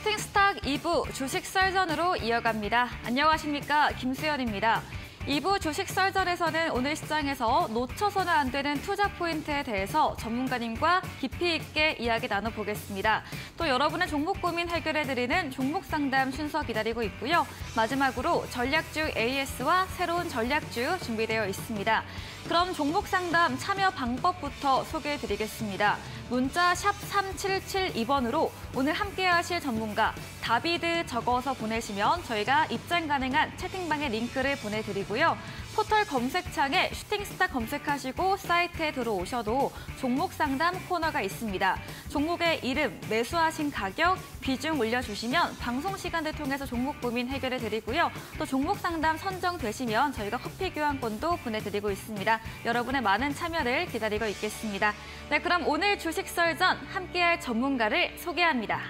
슈팅스탁 2부 주식 썰전으로 이어갑니다. 안녕하십니까, 김수연입니다. 2부 주식 썰전에서는 오늘 시장에서 놓쳐서는 안 되는 투자 포인트에 대해서 전문가님과 깊이 있게 이야기 나눠보겠습니다. 또 여러분의 종목 고민 해결해드리는 종목 상담 순서 기다리고 있고요. 마지막으로 전략주 AS와 새로운 전략주 준비되어 있습니다. 그럼 종목 상담 참여 방법부터 소개해드리겠습니다. 문자 샵 3772번으로 오늘 함께하실 전문가 다비드 적어서 보내시면 저희가 입장 가능한 채팅방에 링크를 보내드리고요. 포털 검색창에 슈팅스타 검색하시고 사이트에 들어오셔도 종목 상담 코너가 있습니다. 종목의 이름, 매수하신 가격, 비중 올려주시면 방송 시간을 통해서 종목 고민 해결해드리고요. 또 종목 상담 선정되시면 저희가 커피 교환권도 보내드리고 있습니다. 여러분의 많은 참여를 기다리고 있겠습니다. 네, 그럼 오늘 주식 썰전 함께할 전문가를 소개합니다.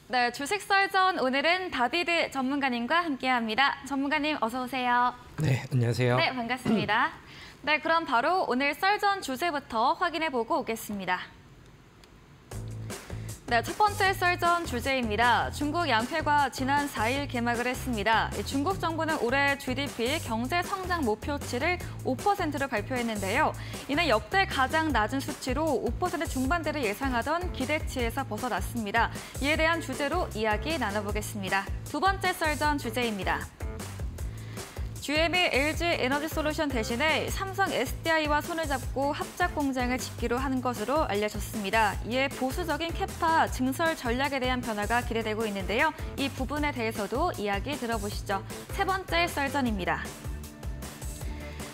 네, 주식 썰전 오늘은 다비드 전문가님과 함께합니다. 전문가님 어서 오세요. 네, 안녕하세요. 네, 반갑습니다. 네, 그럼 바로 오늘 썰전 주제부터 확인해보고 오겠습니다. 네, 첫 번째 썰전 주제입니다. 중국 양회가 지난 4일 개막을 했습니다. 중국 정부는 올해 GDP 경제 성장 목표치를 5%로 발표했는데요. 이는 역대 가장 낮은 수치로 5% 중반대를 예상하던 기대치에서 벗어났습니다. 이에 대한 주제로 이야기 나눠보겠습니다. 두 번째 썰전 주제입니다. GM이 LG 에너지솔루션 대신에 삼성 SDI와 손을 잡고 합작 공장을 짓기로 하는 것으로 알려졌습니다. 이에 보수적인 캐파 증설 전략에 대한 변화가 기대되고 있는데요. 이 부분에 대해서도 이야기 들어보시죠. 세 번째 썰전입니다.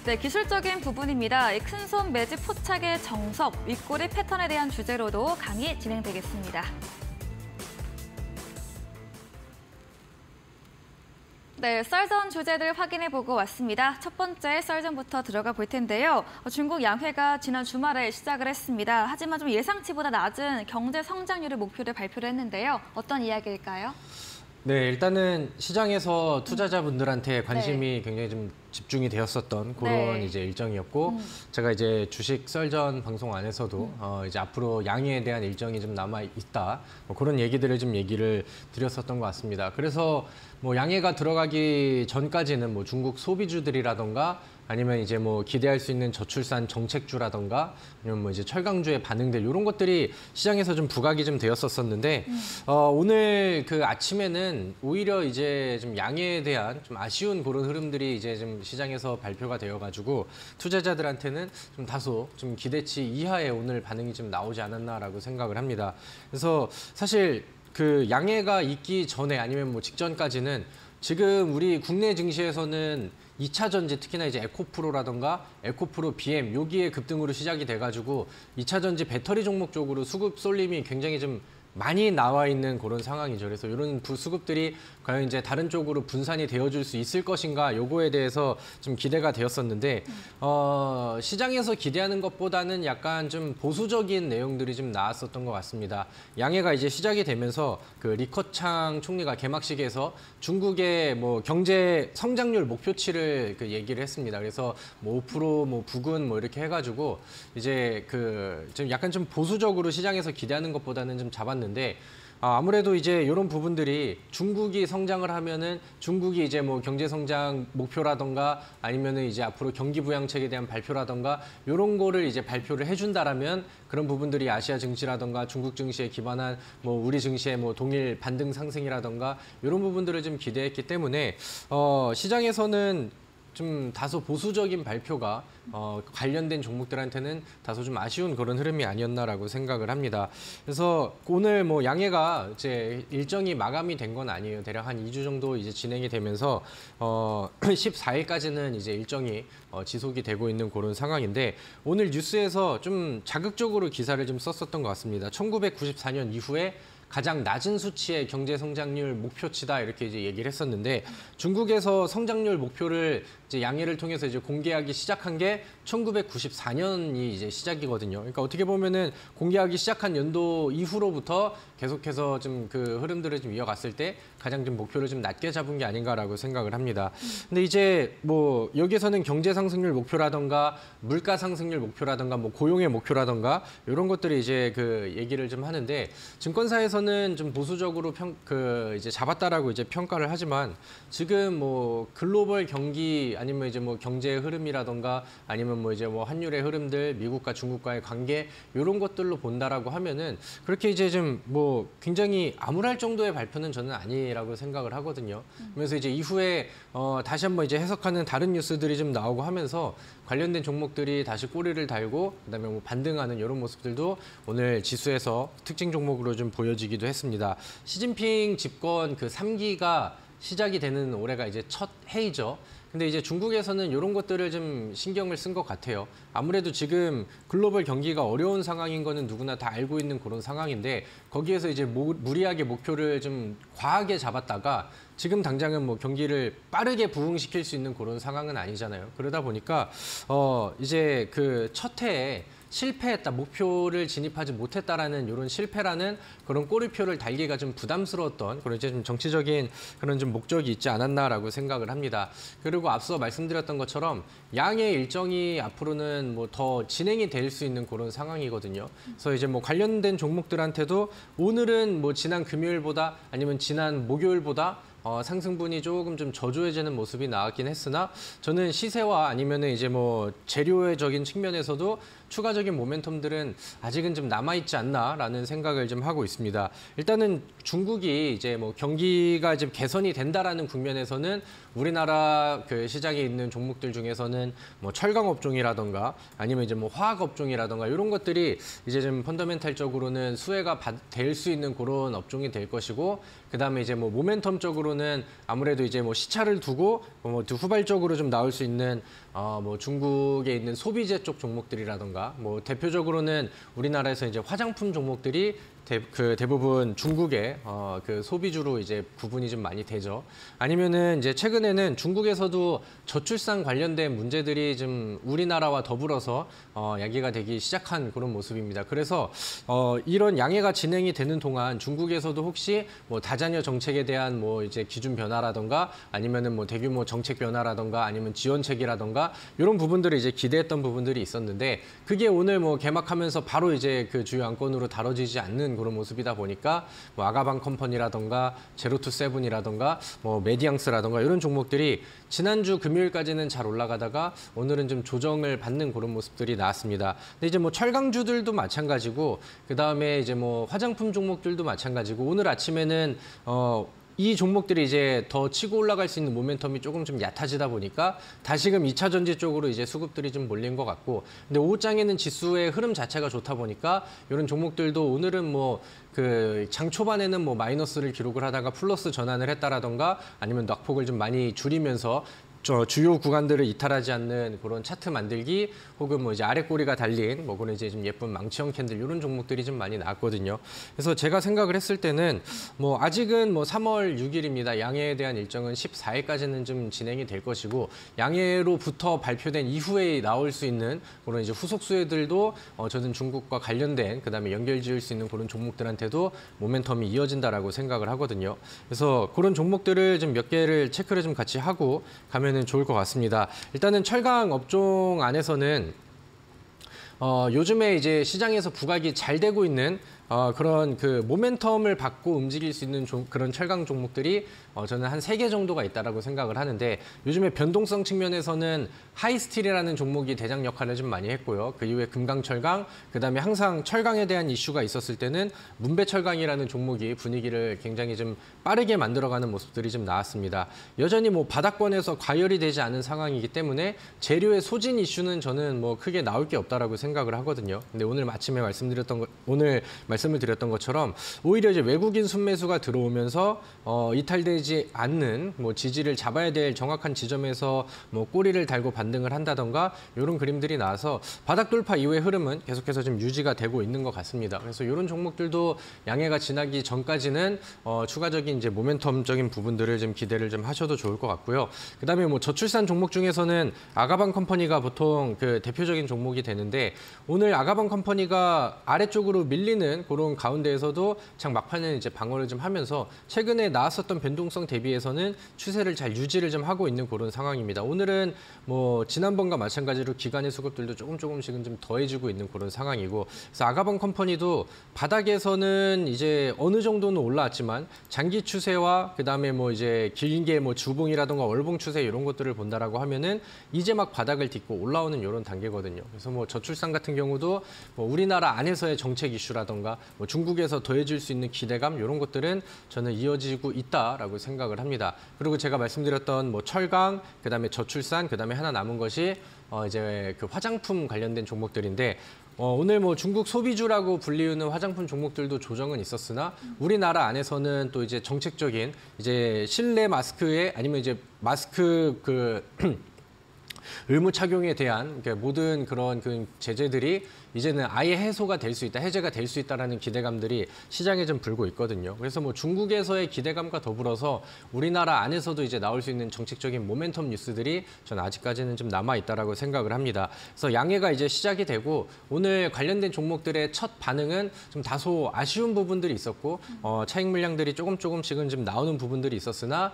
네, 기술적인 부분입니다. 큰손 매집 포착의 정석, 윗꼬리 패턴에 대한 주제로도 강의 진행되겠습니다. 네, 썰전 주제들 확인해보고 왔습니다. 첫 번째 썰전부터 들어가 볼 텐데요. 중국 양회가 지난 주말에 시작을 했습니다. 하지만 좀 예상치보다 낮은 경제 성장률의 목표를 발표를 했는데요. 어떤 이야기일까요? 네, 일단은 시장에서 투자자분들한테 관심이 굉장히 좀 집중이 되었었던 그런 이제 일정이었고, 제가 이제 주식 썰전 방송 안에서도 이제 앞으로 양해에 대한 일정이 좀 남아 있다, 뭐 그런 얘기들을 좀 얘기를 드렸었던 것 같습니다. 그래서 뭐 양해가 들어가기 전까지는 뭐 중국 소비주들이라던가 아니면 이제 뭐 기대할 수 있는 저출산 정책주라던가 아니면 뭐 이제 철강주의 반응들 이런 것들이 시장에서 좀 부각이 좀 되었었는데 오늘 그 아침에는 오히려 이제 좀 양해에 대한 좀 아쉬운 그런 흐름들이 이제 좀 시장에서 발표가 되어가지고 투자자들한테는 좀 다소 좀 기대치 이하의 오늘 반응이 좀 나오지 않았나라고 생각을 합니다. 그래서 사실 그 양해가 있기 전에 아니면 뭐 직전까지는 지금 우리 국내 증시에서는 2차 전지 특히나 이제 에코프로라던가 에코프로 BM 여기에 급등으로 시작이 돼가지고 2차 전지 배터리 종목 쪽으로 수급 쏠림이 굉장히 좀 많이 나와 있는 그런 상황이죠. 그래서 이런 수급들이 과연 이제 다른 쪽으로 분산이 되어줄 수 있을 것인가 요거에 대해서 좀 기대가 되었었는데 시장에서 기대하는 것보다는 약간 좀 보수적인 내용들이 좀 나왔었던 것 같습니다. 양해가 이제 시작이 되면서 그 리커창 총리가 개막식에서 중국의 뭐 경제 성장률 목표치를 그 얘기를 했습니다. 그래서 뭐 5% 뭐 부근 뭐 이렇게 해가지고 이제 그 좀 약간 좀 보수적으로 시장에서 기대하는 것보다는 좀 잡았는데 아무래도 이제 이런 부분들이 중국이 성장을 하면은 중국이 이제 뭐 경제 성장 목표라던가 아니면은 이제 앞으로 경기 부양책에 대한 발표라던가 이런 거를 이제 발표를 해준다라면 그런 부분들이 아시아 증시라던가 중국 증시에 기반한 뭐 우리 증시의 뭐 동일 반등 상승이라던가 이런 부분들을 좀 기대했기 때문에 시장에서는 좀 다소 보수적인 발표가 관련된 종목들한테는 다소 좀 아쉬운 그런 흐름이 아니었나라고 생각을 합니다. 그래서 오늘 뭐 양해가 이제 일정이 마감이 된 건 아니에요. 대략 한 2주 정도 이제 진행이 되면서 14일까지는 이제 일정이 지속이 되고 있는 그런 상황인데 오늘 뉴스에서 좀 자극적으로 기사를 좀 썼었던 것 같습니다. 1994년 이후에 가장 낮은 수치의 경제 성장률 목표치다 이렇게 이제 얘기를 했었는데 중국에서 성장률 목표를 이제 양해를 통해서 이제 공개하기 시작한 게 1994년이 이제 시작이거든요. 그러니까 어떻게 보면은 공개하기 시작한 연도 이후로부터 계속해서 좀 그 흐름들을 좀 이어갔을 때 가장 좀 목표를 좀 낮게 잡은 게 아닌가라고 생각을 합니다. 근데 이제 뭐 여기서는 경제 상승률 목표라던가 물가 상승률 목표라던가 뭐 고용의 목표라던가 이런 것들이 이제 그 얘기를 좀 하는데 증권사에서는 좀 보수적으로 이제 잡았다라고 이제 평가를 하지만 지금 뭐 글로벌 경기 아니면 이제 뭐 경제 흐름이라던가 아니면 뭐 이제 뭐 환율의 흐름들 미국과 중국과의 관계 이런 것들로 본다라고 하면은 그렇게 이제 좀 뭐 굉장히 암울할 정도의 발표는 저는 아니라고 생각을 하거든요. 그래서 이제 이후에 다시 한번 이제 해석하는 다른 뉴스들이 좀 나오고 하면서 관련된 종목들이 다시 꼬리를 달고 그다음에 뭐 반등하는 이런 모습들도 오늘 지수에서 특징 종목으로 좀 보여지기도 했습니다. 시진핑 집권 그 3기가 시작이 되는 올해가 이제 첫 해이죠. 근데 이제 중국에서는 이런 것들을 좀 신경을 쓴 것 같아요. 아무래도 지금 글로벌 경기가 어려운 상황인 거는 누구나 다 알고 있는 그런 상황인데 거기에서 이제 무리하게 목표를 좀 과하게 잡았다가 지금 당장은 뭐 경기를 빠르게 부흥시킬 수 있는 그런 상황은 아니잖아요. 그러다 보니까 이제 그 첫 해에 실패했다, 목표를 진입하지 못했다라는 이런 실패라는 그런 꼬리표를 달기가 좀 부담스러웠던 그런 이제 좀 정치적인 그런 좀 목적이 있지 않았나라고 생각을 합니다. 그리고 앞서 말씀드렸던 것처럼 양의 일정이 앞으로는 뭐 더 진행이 될 수 있는 그런 상황이거든요. 그래서 이제 뭐 관련된 종목들한테도 오늘은 뭐 지난 금요일보다 아니면 지난 목요일보다 상승분이 조금 좀 저조해지는 모습이 나왔긴 했으나 저는 시세와 아니면은 이제 뭐 재료적인 측면에서도 추가적인 모멘텀들은 아직은 좀 남아있지 않나라는 생각을 좀 하고 있습니다. 일단은 중국이 이제 뭐 경기가 좀 개선이 된다라는 국면에서는 우리나라 그 시장에 있는 종목들 중에서는 뭐 철강 업종이라던가 아니면 이제 뭐 화학 업종이라던가 이런 것들이 이제 좀 펀더멘탈적으로는 수혜가 될 수 있는 그런 업종이 될 것이고 그다음에 이제 뭐 모멘텀적으로는 아무래도 이제 뭐 시차를 두고 뭐 후발적으로 좀 나올 수 있는 뭐 중국에 있는 소비재 쪽 종목들이라던가 뭐 대표적으로는 우리나라에서 이제 화장품 종목들이 대부분 중국의 그 소비주로 이제 구분이 좀 많이 되죠. 아니면은 이제 최근에는 중국에서도 저출산 관련된 문제들이 좀 우리나라와 더불어서 야기가 되기 시작한 그런 모습입니다. 그래서 이런 양해가 진행이 되는 동안 중국에서도 혹시 뭐 다자녀 정책에 대한 뭐 이제 기준 변화라던가 아니면은 뭐 대규모 정책 변화라던가 아니면 지원책이라던가 이런 부분들을 이제 기대했던 부분들이 있었는데 그게 오늘 뭐 개막하면서 바로 이제 그 주요 안건으로 다뤄지지 않는 그런 모습이다 보니까 뭐 아가방 컴퍼니라던가 제로투세븐이라던가 뭐 메디앙스라던가 이런 종목들이 지난주 금요일까지는 잘 올라가다가 오늘은 좀 조정을 받는 그런 모습들이 나왔습니다. 근데 이제 뭐 철강주들도 마찬가지고 그다음에 이제 뭐 화장품 종목들도 마찬가지고 오늘 아침에는 이 종목들이 이제 더 치고 올라갈 수 있는 모멘텀이 조금 좀 얕아지다 보니까 다시금 2차 전지 쪽으로 이제 수급들이 좀 몰린 것 같고 근데 오후장에는 지수의 흐름 자체가 좋다 보니까 이런 종목들도 오늘은 뭐 그 장 초반에는 뭐 마이너스를 기록을 하다가 플러스 전환을 했다라던가 아니면 낙폭을 좀 많이 줄이면서 주요 구간들을 이탈하지 않는 그런 차트 만들기 혹은 뭐 이제 아래 꼬리가 달린 뭐 그런 이제 좀 예쁜 망치형 캔들 이런 종목들이 좀 많이 나왔거든요. 그래서 제가 생각을 했을 때는 뭐 아직은 뭐 3월 6일입니다. 양해에 대한 일정은 14일까지는 좀 진행이 될 것이고 양해로부터 발표된 이후에 나올 수 있는 그런 이제 후속 수혜들도 저는 중국과 관련된 그다음에 연결 지을 수 있는 그런 종목들한테도 모멘텀이 이어진다라고 생각을 하거든요. 그래서 그런 종목들을 좀 몇 개를 체크를 좀 같이 하고 가면 좋을 것 같습니다. 일단은 철강 업종 안에서는 요즘에 이제 시장에서 부각이 잘 되고 있는 그런 그 모멘텀을 받고 움직일 수 있는 그런 철강 종목들이 저는 한 3개 정도가 있다라고 생각을 하는데 요즘에 변동성 측면에서는 하이스틸이라는 종목이 대장 역할을 좀 많이 했고요. 그 이후에 금강철강, 그다음에 항상 철강에 대한 이슈가 있었을 때는 문배철강이라는 종목이 분위기를 굉장히 좀 빠르게 만들어가는 모습들이 좀 나왔습니다. 여전히 뭐 바닥권에서 과열이 되지 않은 상황이기 때문에 재료의 소진 이슈는 저는 뭐 크게 나올 게 없다라고 생각을 하거든요. 근데 오늘 아침에 오늘 말씀을 드렸던 것처럼 오히려 이제 외국인 순매수가 들어오면서 이탈되지 않는 뭐 지지를 잡아야 될 정확한 지점에서 뭐 꼬리를 달고 반등을 한다던가 이런 그림들이 나와서 바닥 돌파 이후의 흐름은 계속해서 좀 유지가 되고 있는 것 같습니다. 그래서 이런 종목들도 양해가 지나기 전까지는 추가적인 이제 모멘텀적인 부분들을 좀 기대를 좀 하셔도 좋을 것 같고요. 그다음에 뭐 저출산 종목 중에서는 아가방 컴퍼니가 보통 그 대표적인 종목이 되는데 오늘 아가방 컴퍼니가 아래쪽으로 밀리는 그런 가운데에서도 참 막판에 이제 방어를 좀 하면서 최근에 나왔었던 변동성 대비해서는 추세를 잘 유지를 좀 하고 있는 그런 상황입니다. 오늘은 뭐 지난번과 마찬가지로 기관의 수급들도 조금씩은 좀 더해지고 있는 그런 상황이고 그래서 아가방 컴퍼니도 바닥에서는 이제 어느 정도는 올라왔지만 장기 추세와 그다음에 뭐 이제 길게 뭐 주봉이라든가 월봉 추세 이런 것들을 본다라고 하면은 이제 막 바닥을 딛고 올라오는 이런 단계거든요. 그래서 뭐 저출산 같은 경우도 뭐 우리나라 안에서의 정책 이슈라든가 뭐 중국에서 더해질 수 있는 기대감 이런 것들은 저는 이어지고 있다라고 생각을 합니다. 그리고 제가 말씀드렸던 뭐 철강, 그다음에 저출산, 그다음에 하나 남은 것이 이제 그 화장품 관련된 종목들인데 오늘 뭐 중국 소비주라고 불리우는 화장품 종목들도 조정은 있었으나 우리나라 안에서는 또 이제 정책적인 이제 실내 마스크에 아니면 이제 마스크 그 의무 착용에 대한 모든 그런 그 제재들이 이제는 아예 해소가 될 수 있다, 해제가 될 수 있다라는 기대감들이 시장에 좀 불고 있거든요. 그래서 뭐 중국에서의 기대감과 더불어서 우리나라 안에서도 이제 나올 수 있는 정책적인 모멘텀 뉴스들이 저는 아직까지는 좀 남아 있다라고 생각을 합니다. 그래서 양해가 이제 시작이 되고 오늘 관련된 종목들의 첫 반응은 좀 다소 아쉬운 부분들이 있었고 차익 물량들이 조금씩은 좀 나오는 부분들이 있었으나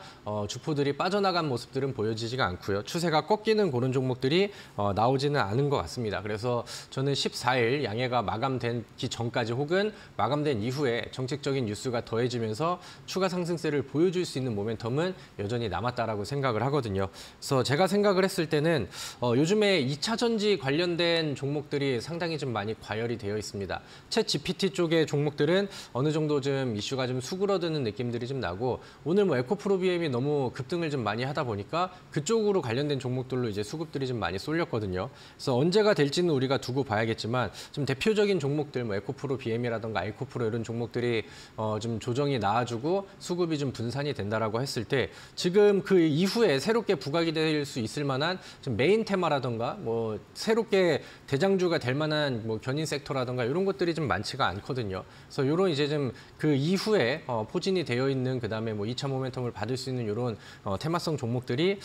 주포들이 빠져나간 모습들은 보여지지가 않고요. 추세가 꺾이는 그런 종목들이 나오지는 않은 것 같습니다. 그래서 저는 14일 양해가 마감되기 전까지 혹은 마감된 이후에 정책적인 뉴스가 더해지면서 추가 상승세를 보여줄 수 있는 모멘텀은 여전히 남았다라고 생각을 하거든요. 그래서 제가 생각을 했을 때는 요즘에 2차 전지 관련된 종목들이 상당히 좀 많이 과열이 되어 있습니다. 챗 GPT 쪽의 종목들은 어느 정도 좀 이슈가 좀 수그러드는 느낌들이 좀 나고 오늘 뭐 에코프로비엠이 너무 급등을 좀 많이 하다 보니까 그쪽으로 관련된 종목들로 이제 수급들이 좀 많이 쏠렸거든요. 그래서 언제가 될지는 우리가 두고 봐야겠지만 좀 대표적인 종목들 뭐 에코프로 BM이라든가 알코프로 이런 종목들이 좀 조정이 나와주고 수급이 좀 분산이 된다라고 했을 때 지금 그 이후에 새롭게 부각이 될 수 있을 만한 좀 메인 테마라든가 뭐 새롭게 대장주가 될 만한 뭐 견인 섹터라든가 이런 것들이 좀 많지가 않거든요. 그래서 이런 이제 좀 그 이후에 포진이 되어 있는 그다음에 뭐 2차 모멘텀을 받을 수 있는 이런 테마성 종목들이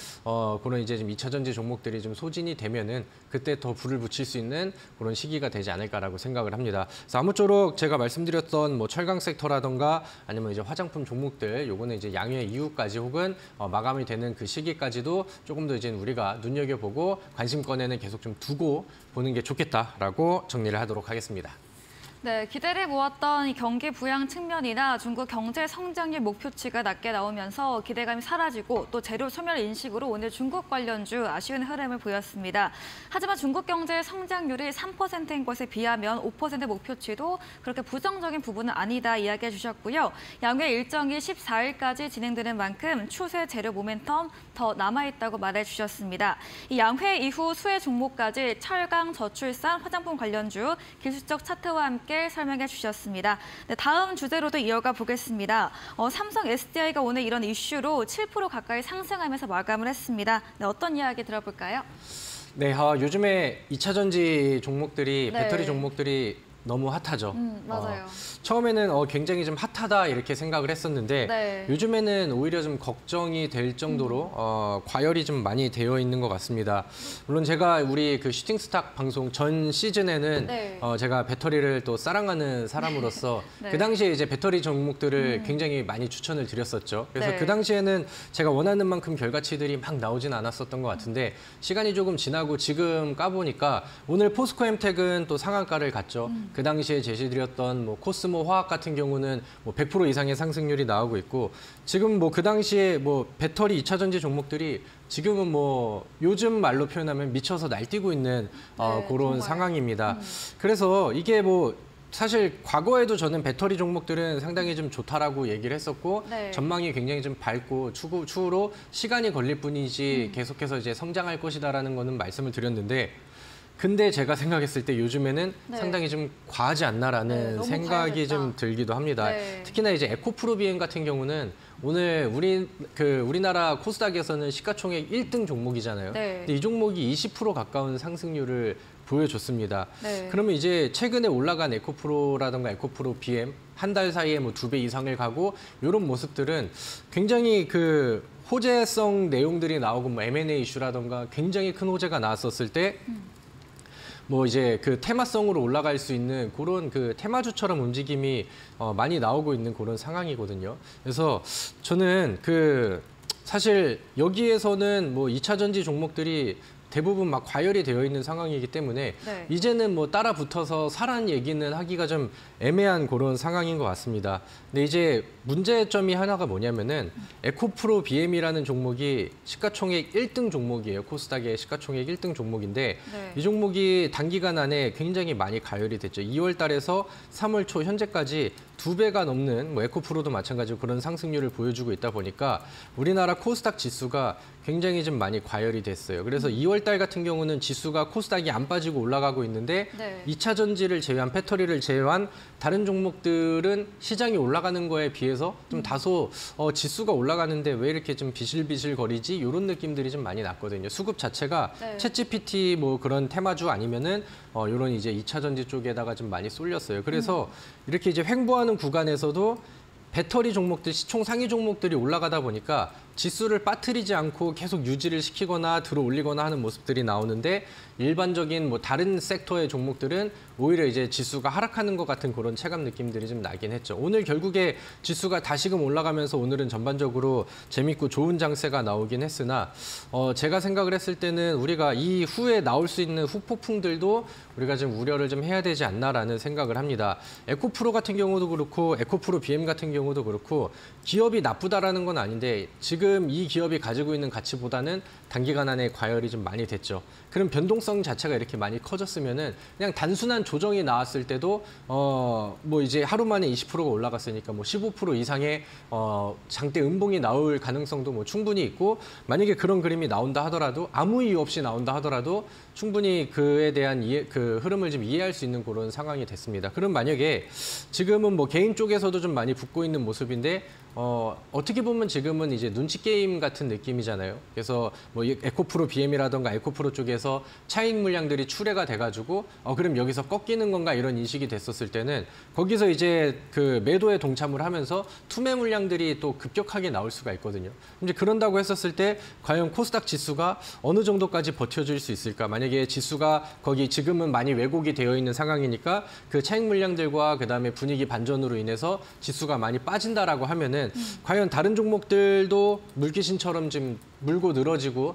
그런 이제 좀 2차 전지 종목들이 좀 소진이 되면은 그때 더 불을 붙일 수 있는 그런 시기가 되지 않을까라고 생각을 합니다. 그래서 아무쪼록 제가 말씀드렸던 뭐 철강 섹터라든가 아니면 이제 화장품 종목들 요거는 이제 양회 이후까지 혹은 마감이 되는 그 시기까지도 조금 더 이제 우리가 눈여겨보고 관심권에는 계속 좀 두고 보는 게 좋겠다라고 정리를 하도록 하겠습니다. 네, 기대를 모았던 이 경기 부양 측면이나 중국 경제 성장률 목표치가 낮게 나오면서 기대감이 사라지고 또 재료 소멸 인식으로 오늘 중국 관련주 아쉬운 흐름을 보였습니다. 하지만 중국 경제 성장률이 3%인 것에 비하면 5% 목표치도 그렇게 부정적인 부분은 아니다 이야기해 주셨고요. 양회 일정이 14일까지 진행되는 만큼 추세 재료 모멘텀 더 남아있다고 말해 주셨습니다. 이 양회 이후 수혜 종목까지 철강, 저출산, 화장품 관련주 기술적 차트와 함께 설명해 주셨습니다. 네, 다음 주제로도 이어가 보겠습니다. 삼성 SDI가 오늘 이런 이슈로 7% 가까이 상승하면서 마감을 했습니다. 네, 어떤 이야기 들어볼까요? 네, 요즘에 2차 전지 종목들이 네. 배터리 종목들이 너무 핫하죠. 맞아요. 처음에는 굉장히 좀 핫하다 이렇게 생각을 했었는데 네. 요즘에는 오히려 좀 걱정이 될 정도로 과열이 좀 많이 되어 있는 것 같습니다. 물론 제가 우리 그 슈팅스탁 방송 전 시즌에는 네. 제가 배터리를 또 사랑하는 사람으로서 네. 그 당시에 이제 배터리 종목들을 굉장히 많이 추천을 드렸었죠. 그래서 네. 그 당시에는 제가 원하는 만큼 결과치들이 막 나오진 않았었던 것 같은데 시간이 조금 지나고 지금 까보니까 오늘 포스코엠텍은 또 상한가를 갔죠. 그 당시에 제시드렸던 뭐 코스모 화학 같은 경우는 뭐 100% 이상의 상승률이 나오고 있고 지금 뭐 그 당시에 뭐 배터리 2차 전지 종목들이 지금은 뭐 요즘 말로 표현하면 미쳐서 날뛰고 있는 그런 정말. 상황입니다. 그래서 이게 뭐 사실 과거에도 저는 배터리 종목들은 상당히 좀 좋다라고 얘기를 했었고 네. 전망이 굉장히 좀 밝고 추후로 시간이 걸릴 뿐이지 계속해서 이제 성장할 것이다라는 거는 말씀을 드렸는데 근데 제가 생각했을 때 요즘에는 네. 상당히 좀 과하지 않나라는 너무 생각이 과해졌다. 좀 들기도 합니다. 네. 특히나 이제 에코프로 비엠 같은 경우는 오늘 우리나라 코스닥에서는 시가총액 1등 종목이잖아요. 네. 근데 이 종목이 20% 가까운 상승률을 보여줬습니다. 네. 그러면 이제 최근에 올라간 에코프로라든가 에코프로 BM 한 달 사이에 뭐 2배 이상을 가고 이런 모습들은 굉장히 그 호재성 내용들이 나오고 뭐 M&A 이슈라든가 굉장히 큰 호재가 나왔었을 때 뭐 이제 그 테마성으로 올라갈 수 있는 그런 그 테마주처럼 움직임이 많이 나오고 있는 그런 상황이거든요. 그래서 저는 사실 여기에서는 뭐 2차 전지 종목들이 대부분 막 과열이 되어 있는 상황이기 때문에 네. 이제는 뭐 따라 붙어서 사란 얘기는 하기가 좀 애매한 그런 상황인 것 같습니다. 근데 이제 문제점이 하나가 뭐냐면은 에코프로 BM이라는 종목이 시가총액 1등 종목이에요. 코스닥의 시가총액 1등 종목인데 네. 이 종목이 단기간 안에 굉장히 많이 가열이 됐죠. 2월 달에서 3월 초 현재까지 2배가 넘는 뭐 에코프로도 마찬가지로 그런 상승률을 보여주고 있다 보니까 우리나라 코스닥 지수가 굉장히 좀 많이 과열이 됐어요. 그래서 2월 달 같은 경우는 지수가 코스닥이 안 빠지고 올라가고 있는데 네. 2차 전지를 제외한 배터리를 제외한 다른 종목들은 시장이 올라가는 거에 비해서 좀 다소 지수가 올라가는데 왜 이렇게 좀 비실비실거리지? 이런 느낌들이 좀 많이 났거든요. 수급 자체가 네. 챗GPT 뭐 그런 테마주 아니면은 이런 이제 2차 전지 쪽에다가 좀 많이 쏠렸어요. 그래서 이렇게 이제 횡보하는 구간에서도 배터리 종목들, 시총 상위 종목들이 올라가다 보니까 지수를 빠뜨리지 않고 계속 유지를 시키거나 들어 올리거나 하는 모습들이 나오는데 일반적인 뭐 다른 섹터의 종목들은 오히려 이제 지수가 하락하는 것 같은 그런 체감 느낌들이 좀 나긴 했죠. 오늘 결국에 지수가 다시금 올라가면서 오늘은 전반적으로 재밌고 좋은 장세가 나오긴 했으나 제가 생각을 했을 때는 우리가 이 후에 나올 수 있는 후폭풍들도 우리가 좀 우려를 좀 해야 되지 않나라는 생각을 합니다. 에코프로 같은 경우도 그렇고 에코프로 BM 같은 경우도 그렇고 기업이 나쁘다라는 건 아닌데 지금 이 기업이 가지고 있는 가치보다는 단기간 안에 과열이 좀 많이 됐죠. 그럼 변동성 자체가 이렇게 많이 커졌으면은 그냥 단순한 조정이 나왔을 때도 뭐 이제 하루 만에 20%가 올라갔으니까 뭐 15% 이상의 장대 음봉이 나올 가능성도 뭐 충분히 있고 만약에 그런 그림이 나온다 하더라도 아무 이유 없이 나온다 하더라도 충분히 그에 대한 그 흐름을 좀 이해할 수 있는 그런 상황이 됐습니다. 그럼 만약에 지금은 뭐 개인 쪽에서도 좀 많이 붙고 있는 모습인데 어떻게 보면 지금은 이제 눈치 게임 같은 느낌이잖아요. 그래서 뭐 에코프로 BM이라던가 에코프로 쪽에서 차익 물량들이 출회가 돼가지고 그럼 여기서 꺾이는 건가 이런 인식이 됐었을 때는 거기서 이제 그 매도에 동참을 하면서 투매 물량들이 또 급격하게 나올 수가 있거든요. 이제 그런다고 했었을 때 과연 코스닥 지수가 어느 정도까지 버텨줄 수 있을까? 만약에 지수가 거기 지금은 많이 왜곡이 되어 있는 상황이니까 그 차익 물량들과 그다음에 분위기 반전으로 인해서 지수가 많이 빠진다라고 하면은 과연 다른 종목들도 물귀신처럼 좀 물고 늘어지고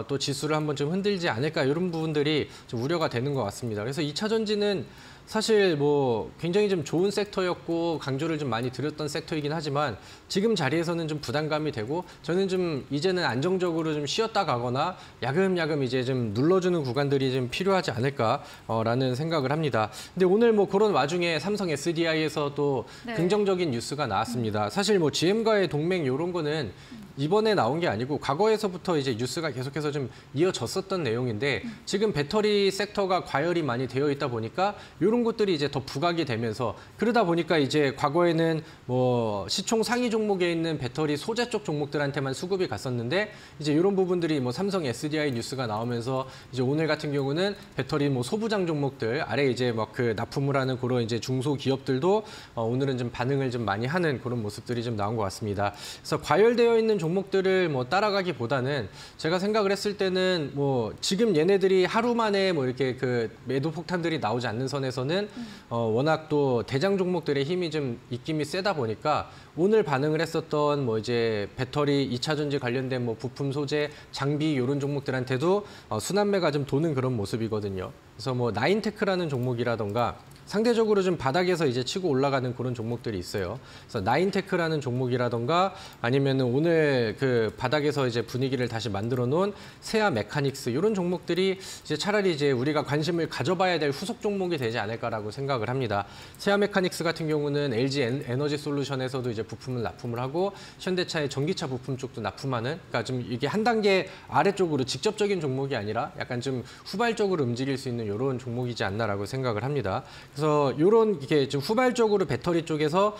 또 지수를 한번 좀 흔들지 않을까 이런 부분들이 좀 우려가 되는 것 같습니다. 그래서 2차 전지는 사실 뭐 굉장히 좀 좋은 섹터였고 강조를 좀 많이 드렸던 섹터이긴 하지만 지금 자리에서는 좀 부담감이 되고 저는 좀 이제는 안정적으로 좀 쉬었다 가거나 야금야금 이제 좀 눌러주는 구간들이 좀 필요하지 않을까라는 생각을 합니다. 근데 오늘 뭐 그런 와중에 삼성 SDI에서 또 네. 긍정적인 뉴스가 나왔습니다. 사실 뭐 GM과의 동맹 이런 거는 이번에 나온 게 아니고 과거에서부터 이제 뉴스가 계속해서 좀 이어졌었던 내용인데 지금 배터리 섹터가 과열이 많이 되어 있다 보니까 이런 것들이 이제 더 부각이 되면서 그러다 보니까 이제 과거에는 뭐 시총 상위 종목에 있는 배터리 소재 쪽 종목들한테만 수급이 갔었는데 이제 이런 부분들이 뭐 삼성 SDI 뉴스가 나오면서 이제 오늘 같은 경우는 배터리 뭐 소부장 종목들 아래 이제 막 그 납품을 하는 그런 이제 중소 기업들도 오늘은 좀 반응을 좀 많이 하는 그런 모습들이 좀 나온 것 같습니다. 그래서 과열되어 있는 종목들을 뭐 따라가기보다는 제가 생각을 했을 때는 뭐 지금 얘네들이 하루 만에 뭐 이렇게 그 매도 폭탄들이 나오지 않는 선에서는 워낙 또 대장 종목들의 힘이 좀 입김이 세다 보니까 오늘 반응을 했었던 뭐 이제 배터리 2차 전지 관련된 뭐 부품 소재, 장비 이런 종목들한테도 순환매가 좀 도는 그런 모습이거든요. 그래서 뭐 나인테크라는 종목이라던가 상대적으로 좀 바닥에서 이제 치고 올라가는 그런 종목들이 있어요. 그래서 나인테크라는 종목이라던가 아니면은 오늘 그 바닥에서 이제 분위기를 다시 만들어 놓은 세아 메카닉스 이런 종목들이 이제 차라리 이제 우리가 관심을 가져봐야 될 후속 종목이 되지 않을까라고 생각을 합니다. 세아 메카닉스 같은 경우는 LG 에너지 솔루션에서도 이제 부품을 납품을 하고 현대차의 전기차 부품 쪽도 납품하는, 그러니까 좀 이게 한 단계 아래쪽으로 직접적인 종목이 아니라 약간 좀 후발적으로 움직일 수 있는 이런 종목이지 않나라고 생각을 합니다. 그래서 이런 이게 좀 후발적으로 배터리 쪽에서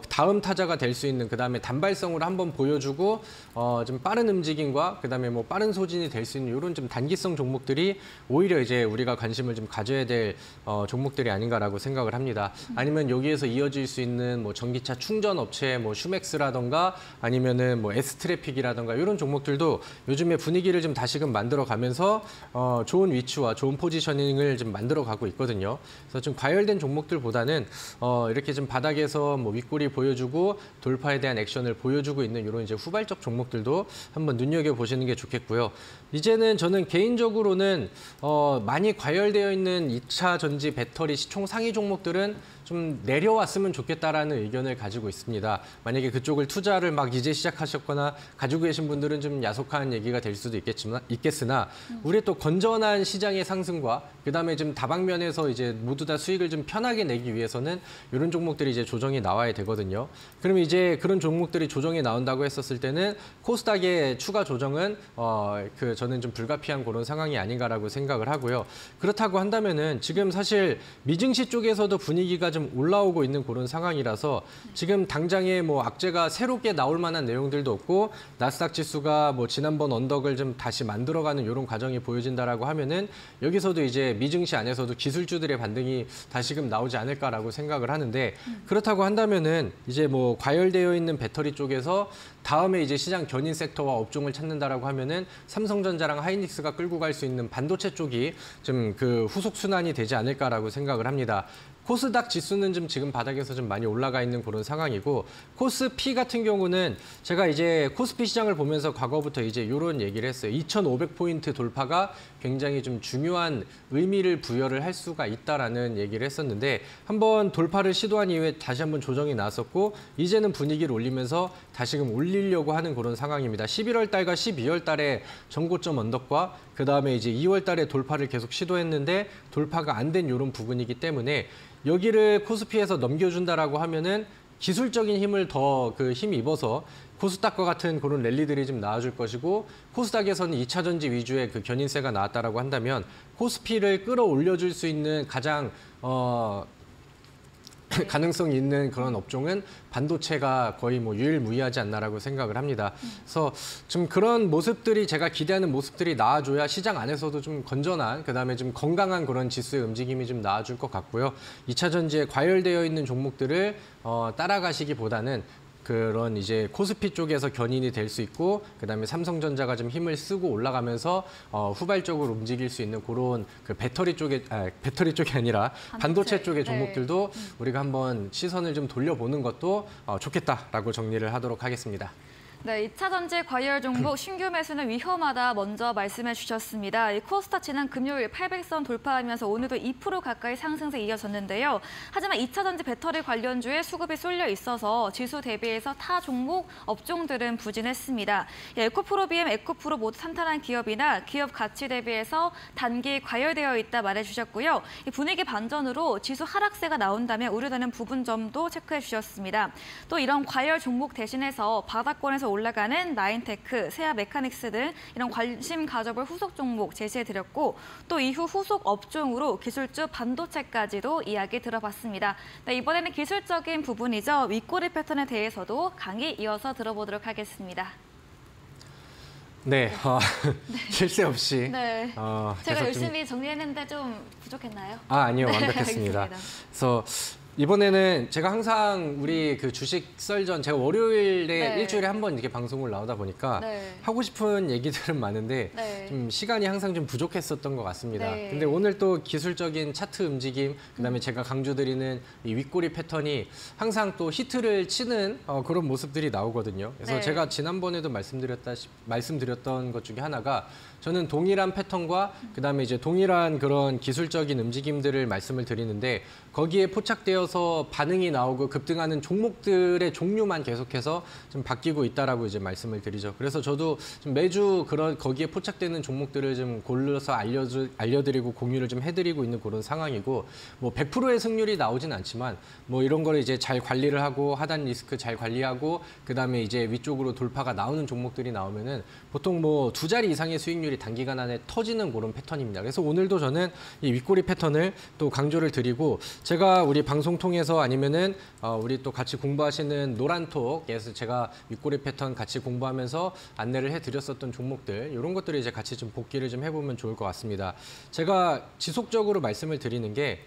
다음 타자가 될 수 있는, 그다음에 단발성으로 한번 보여주고 좀 빠른 움직임과 그다음에 뭐 빠른 소진이 될 수 있는 이런 좀 단기성 종목들이 오히려 이제 우리가 관심을 좀 가져야 될 종목들이 아닌가라고 생각을 합니다. 아니면 여기에서 이어질 수 있는 뭐 전기차 충전 업체, 뭐 슈맥스라던가 아니면은 뭐 S트래픽이라던가 이런 종목들도 요즘에 분위기를 좀 다시금 만들어가면서 좋은 위치와 좋은 포지셔닝을 좀 만들어가고 있거든요. 그래서 좀 과열된 종목들보다는 이렇게 좀 바닥에서 뭐 윗골이 보여주고 돌파에 대한 액션을 보여주고 있는 이런 이제 후발적 종목들도 한번 눈여겨 보시는 게 좋겠고요. 이제는 저는 개인적으로는 많이 과열되어 있는 2차 전지 배터리 시총 상위 종목들은 좀 내려왔으면 좋겠다라는 의견을 가지고 있습니다. 만약에 그쪽을 투자를 막 이제 시작하셨거나 가지고 계신 분들은 좀 야속한 얘기가 될 수도 있겠으나 우리 또 건전한 시장의 상승과 그다음에 좀 다방면에서 이제 모두 다 수익을 좀 편하게 내기 위해서는 이런 종목들이 이제 조정이 나와야 되거든요. 그럼 이제 그런 종목들이 조정이 나온다고 했었을 때는 코스닥의 추가 조정은 저는 좀 불가피한 그런 상황이 아닌가라고 생각을 하고요. 그렇다고 한다면은 지금 사실 미증시 쪽에서도 분위기가 좀 올라오고 있는 그런 상황이라서 지금 당장에 뭐 악재가 새롭게 나올 만한 내용들도 없고 나스닥 지수가 뭐 지난번 언덕을 좀 다시 만들어가는 이런 과정이 보여진다라고 하면은 여기서도 이제 미증시 안에서도 기술주들의 반등이 다시금 나오지 않을까라고 생각을 하는데, 그렇다고 한다면은 이제 뭐 과열되어 있는 배터리 쪽에서 다음에 이제 시장 견인 섹터와 업종을 찾는다라고 하면은 삼성전자랑 하이닉스가 끌고 갈 수 있는 반도체 쪽이 좀 그 후속 순환이 되지 않을까라고 생각을 합니다. 코스닥 지수는 좀 지금 바닥에서 좀 많이 올라가 있는 그런 상황이고, 코스피 같은 경우는 제가 이제 코스피 시장을 보면서 과거부터 이제 이런 얘기를 했어요. 2,500포인트 돌파가 굉장히 좀 중요한 의미를 부여를 할 수가 있다라는 얘기를 했었는데, 한번 돌파를 시도한 이후에 다시 한번 조정이 나왔었고 이제는 분위기를 올리면서 다시금 올리려고 하는 그런 상황입니다. 11월 달과 12월 달에 전고점 언덕과 그다음에 이제 2월 달에 돌파를 계속 시도했는데 돌파가 안 된 이런 부분이기 때문에 여기를 코스피에서 넘겨준다라고 하면은 기술적인 힘을 더 힘입어서 코스닥과 같은 그런 랠리들이 좀 나와줄 것이고, 코스닥에서는 2차 전지 위주의 그 견인세가 나왔다라고 한다면 코스피를 끌어올려줄 수 있는 가장 가능성이 있는 그런 업종은 반도체가 거의 뭐 유일무이하지 않나라고 생각을 합니다. 그래서 좀 그런 모습들이, 제가 기대하는 모습들이 나와줘야 시장 안에서도 좀 건전한, 그다음에 좀 건강한 그런 지수의 움직임이 좀 나와줄 것 같고요. 2차 전지에 과열되어 있는 종목들을 따라가시기보다는 그런 이제 코스피 쪽에서 견인이 될 수 있고, 그다음에 삼성전자가 좀 힘을 쓰고 올라가면서 후발적으로 움직일 수 있는 그런 그 배터리 쪽이 아니라 반도체 쪽의 종목들도 우리가 한번 시선을 좀 돌려보는 것도 좋겠다라고 정리를 하도록 하겠습니다. 네, 2차 전지 과열 종목 신규 매수는 위험하다 먼저 말씀해 주셨습니다. 이 코스닥 지난 금요일 800선 돌파하면서 오늘도 2% 가까이 상승세 이어졌는데요. 하지만 2차 전지 배터리 관련주에 수급이 쏠려 있어서 지수 대비해서 타 종목 업종들은 부진했습니다. 에코프로비엠, 에코프로 모두 탄탄한 기업이나 기업 가치 대비해서 단기 과열되어 있다 말해주셨고요. 이 분위기 반전으로 지수 하락세가 나온다면 우려되는 부분 점도 체크해 주셨습니다. 또 이런 과열 종목 대신해서 바닥권에서 올라가는 나인테크, 세아 메카닉스 등 이런 관심 가져볼 후속 종목 제시해드렸고, 또 이후 후속 업종으로 기술주 반도체까지도 이야기 들어봤습니다. 네, 이번에는 기술적인 부분이죠. 윗꼬리 패턴에 대해서도 강의 이어서 들어보도록 하겠습니다. 네, 쉴 새 없이. 네, 제가 열심히 정리했는데 좀 부족했나요? 아니요, 완벽했습니다. 그래서 이번에는 제가 항상 우리 그 주식 썰전 제가 월요일에 네. 일주일에 한 번 이렇게 방송을 나오다 보니까 네. 하고 싶은 얘기들은 많은데 네. 좀 시간이 항상 좀 부족했었던 것 같습니다. 네. 근데 오늘 또 기술적인 차트 움직임, 그다음에 제가 강조드리는 이 윗꼬리 패턴이 항상 또 히트를 치는 그런 모습들이 나오거든요. 그래서 네. 제가 지난번에도 말씀드렸던 것 중에 하나가 저는 동일한 패턴과 그다음에 이제 동일한 그런 기술적인 움직임들을 말씀을 드리는데 거기에 포착되어서 반응이 나오고 급등하는 종목들의 종류만 계속해서 좀 바뀌고 있다라고 이제 말씀을 드리죠. 그래서 저도 좀 매주 그런 거기에 포착되는 종목들을 좀 골라서 알려드리고 공유를 좀 해드리고 있는 그런 상황이고 뭐 100%의 승률이 나오진 않지만 뭐 이런 거를 이제 잘 관리를 하고 하단 리스크 잘 관리하고 그다음에 이제 위쪽으로 돌파가 나오는 종목들이 나오면은 보통 뭐 2자리 이상의 수익률이 단기간 안에 터지는 그런 패턴입니다. 그래서 오늘도 저는 이 윗꼬리 패턴을 또 강조를 드리고 제가 우리 방송 통해서 아니면은 우리 또 같이 공부하시는 노란톡에서 제가 윗꼬리 패턴 같이 공부하면서 안내를 해드렸었던 종목들 이런 것들을 이제 같이 좀 복기를 좀 해보면 좋을 것 같습니다. 제가 지속적으로 말씀을 드리는 게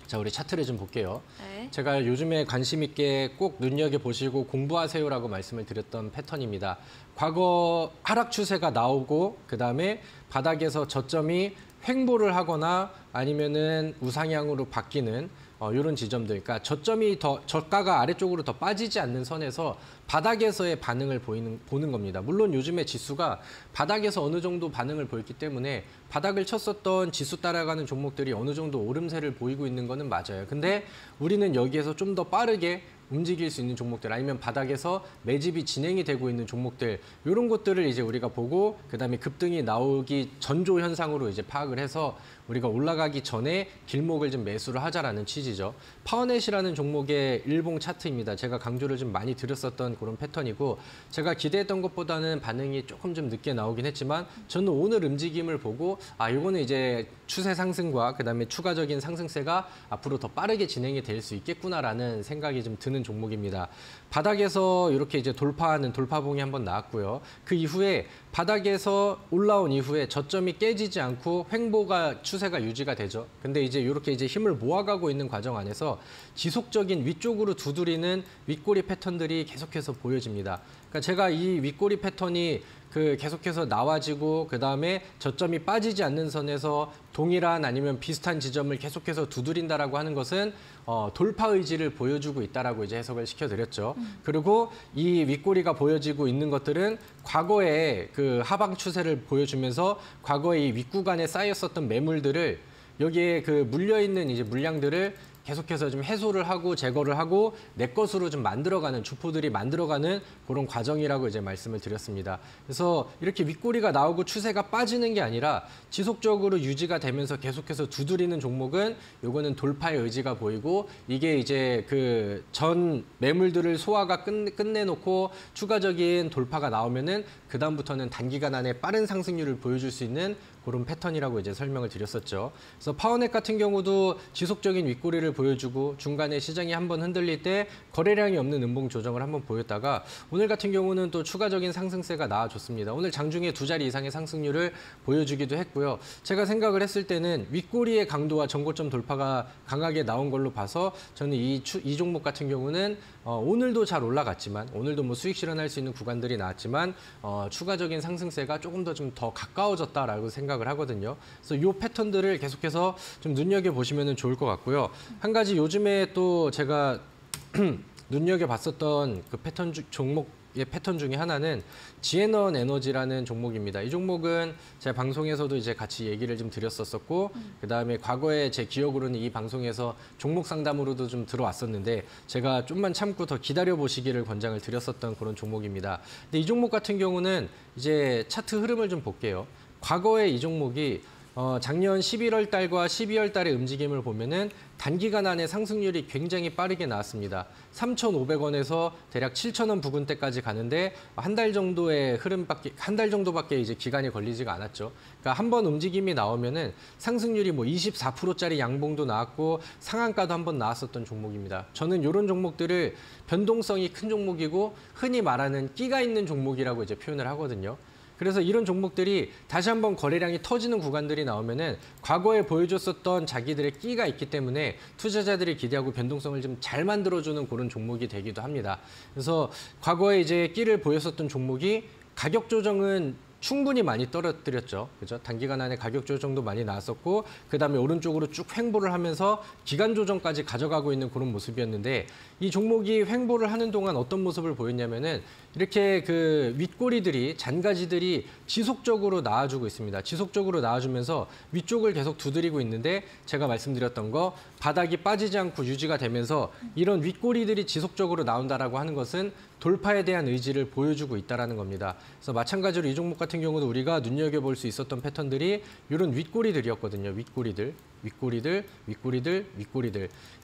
자, 우리 차트를 좀 볼게요. 네. 제가 요즘에 관심 있게 꼭 눈여겨보시고 공부하세요라고 말씀을 드렸던 패턴입니다. 과거 하락 추세가 나오고 그다음에 바닥에서 저점이 횡보를 하거나 아니면은 우상향으로 바뀌는 이런 지점들, 그러니까 저점이 저가가 아래쪽으로 더 빠지지 않는 선에서 바닥에서의 반응을 보는 겁니다. 물론 요즘에 지수가 바닥에서 어느 정도 반응을 보였기 때문에 바닥을 쳤었던 지수 따라가는 종목들이 어느 정도 오름세를 보이고 있는 거는 맞아요. 근데 우리는 여기에서 좀 더 빠르게 움직일 수 있는 종목들 아니면 바닥에서 매집이 진행이 되고 있는 종목들 이런 것들을 이제 우리가 보고 그다음에 급등이 나오기 전조 현상으로 이제 파악을 해서 우리가 올라가기 전에 길목을 좀 매수를 하자라는 취지죠. 파워넷이라는 종목의 일봉 차트입니다. 제가 강조를 좀 많이 드렸었던 그런 패턴이고 제가 기대했던 것보다는 반응이 조금 좀 늦게 나오긴 했지만 저는 오늘 움직임을 보고 이거는 이제 추세 상승과 그다음에 추가적인 상승세가 앞으로 더 빠르게 진행이 될 수 있겠구나라는 생각이 좀 드는 종목입니다. 바닥에서 이렇게 이제 돌파하는 돌파봉이 한번 나왔고요. 그 이후에 바닥에서 올라온 이후에 저점이 깨지지 않고 횡보가 추세가 유지가 되죠. 근데 이제 이렇게 이제 힘을 모아가고 있는 과정 안에서 지속적인 위쪽으로 두드리는 윗꼬리 패턴들이 계속해서 보여집니다. 그러니까 제가 이 윗꼬리 패턴이 계속해서 나와지고 그다음에 저점이 빠지지 않는 선에서 동일한 아니면 비슷한 지점을 계속해서 두드린다라고 하는 것은 돌파 의지를 보여주고 있다라고 이제 해석을 시켜드렸죠. 그리고 이 윗꼬리가 보여지고 있는 것들은 과거에 그 하방 추세를 보여주면서 과거에 이 윗구간에 쌓였었던 매물들을 여기에 물려 있는 이제 물량들을 계속해서 좀 해소를 하고 제거를 하고 내 것으로 좀 만들어가는 주포들이 만들어가는 그런 과정이라고 이제 말씀을 드렸습니다. 그래서 이렇게 윗꼬리가 나오고 추세가 빠지는 게 아니라 지속적으로 유지가 되면서 계속해서 두드리는 종목은 요거는 돌파의 의지가 보이고 이게 이제 전 매물들을 소화가 끝내놓고 추가적인 돌파가 나오면은 그다음부터는 단기간 안에 빠른 상승률을 보여줄 수 있는 그런 패턴이라고 이제 설명을 드렸었죠. 그래서 파워넷 같은 경우도 지속적인 윗꼬리를 보여주고 중간에 시장이 한번 흔들릴 때 거래량이 없는 음봉 조정을 한번 보였다가 오늘 같은 경우는 또 추가적인 상승세가 나와줬습니다. 오늘 장중에 2자리 이상의 상승률을 보여주기도 했고요. 제가 생각을 했을 때는 윗꼬리의 강도와 전고점 돌파가 강하게 나온 걸로 봐서 저는 이 종목 같은 경우는 오늘도 잘 올라갔지만 오늘도 뭐 수익 실현할 수 있는 구간들이 나왔지만 추가적인 상승세가 조금 더 가까워졌다라고 생각을 하거든요. 그래서 이 패턴들을 계속해서 좀 눈여겨보시면 좋을 것 같고요. 한 가지 요즘에 또 제가 눈여겨봤었던 종목의 패턴 중에 하나는 지에넌 에너지라는 종목입니다. 이 종목은 제 방송에서도 이제 같이 얘기를 좀 드렸었고 그다음에 과거에 제 기억으로는 이 방송에서 종목 상담으로도 좀 들어왔었는데 제가 좀만 참고 더 기다려 보시기를 권장을 드렸었던 그런 종목입니다. 근데 이 종목 같은 경우는 이제 차트 흐름을 좀 볼게요. 과거에 이 종목이 작년 11월 달과 12월 달의 움직임을 보면은 단기간 안에 상승률이 굉장히 빠르게 나왔습니다. 3,500원에서 대략 7,000원 부근대까지 가는데 한 달 정도의 한 달 정도밖에 이제 기간이 걸리지가 않았죠. 그러니까 한번 움직임이 나오면은 상승률이 뭐 24%짜리 양봉도 나왔고 상한가도 한번 나왔었던 종목입니다. 저는 이런 종목들을 변동성이 큰 종목이고 흔히 말하는 끼가 있는 종목이라고 이제 표현을 하거든요. 그래서 이런 종목들이 다시 한번 거래량이 터지는 구간들이 나오면은 과거에 보여줬었던 자기들의 끼가 있기 때문에 투자자들이 기대하고 변동성을 좀 잘 만들어주는 그런 종목이 되기도 합니다. 그래서 과거에 이제 끼를 보였었던 종목이 가격 조정은 충분히 많이 떨어뜨렸죠. 그죠? 단기간 안에 가격 조정도 많이 나왔었고, 그다음에 오른쪽으로 쭉 횡보를 하면서 기간 조정까지 가져가고 있는 그런 모습이었는데, 이 종목이 횡보를 하는 동안 어떤 모습을 보였냐면은 이렇게 그 윗꼬리들이, 잔가지들이 지속적으로 나와주고 있습니다. 지속적으로 나와주면서 위쪽을 계속 두드리고 있는데, 제가 말씀드렸던 거 바닥이 빠지지 않고 유지가 되면서 이런 윗꼬리들이 지속적으로 나온다라고 하는 것은 돌파에 대한 의지를 보여주고 있다는 겁니다. 그래서 마찬가지로 이 종목 같은 경우도 우리가 눈여겨볼 수 있었던 패턴들이 이런 윗꼬리들이었거든요. 윗꼬리들.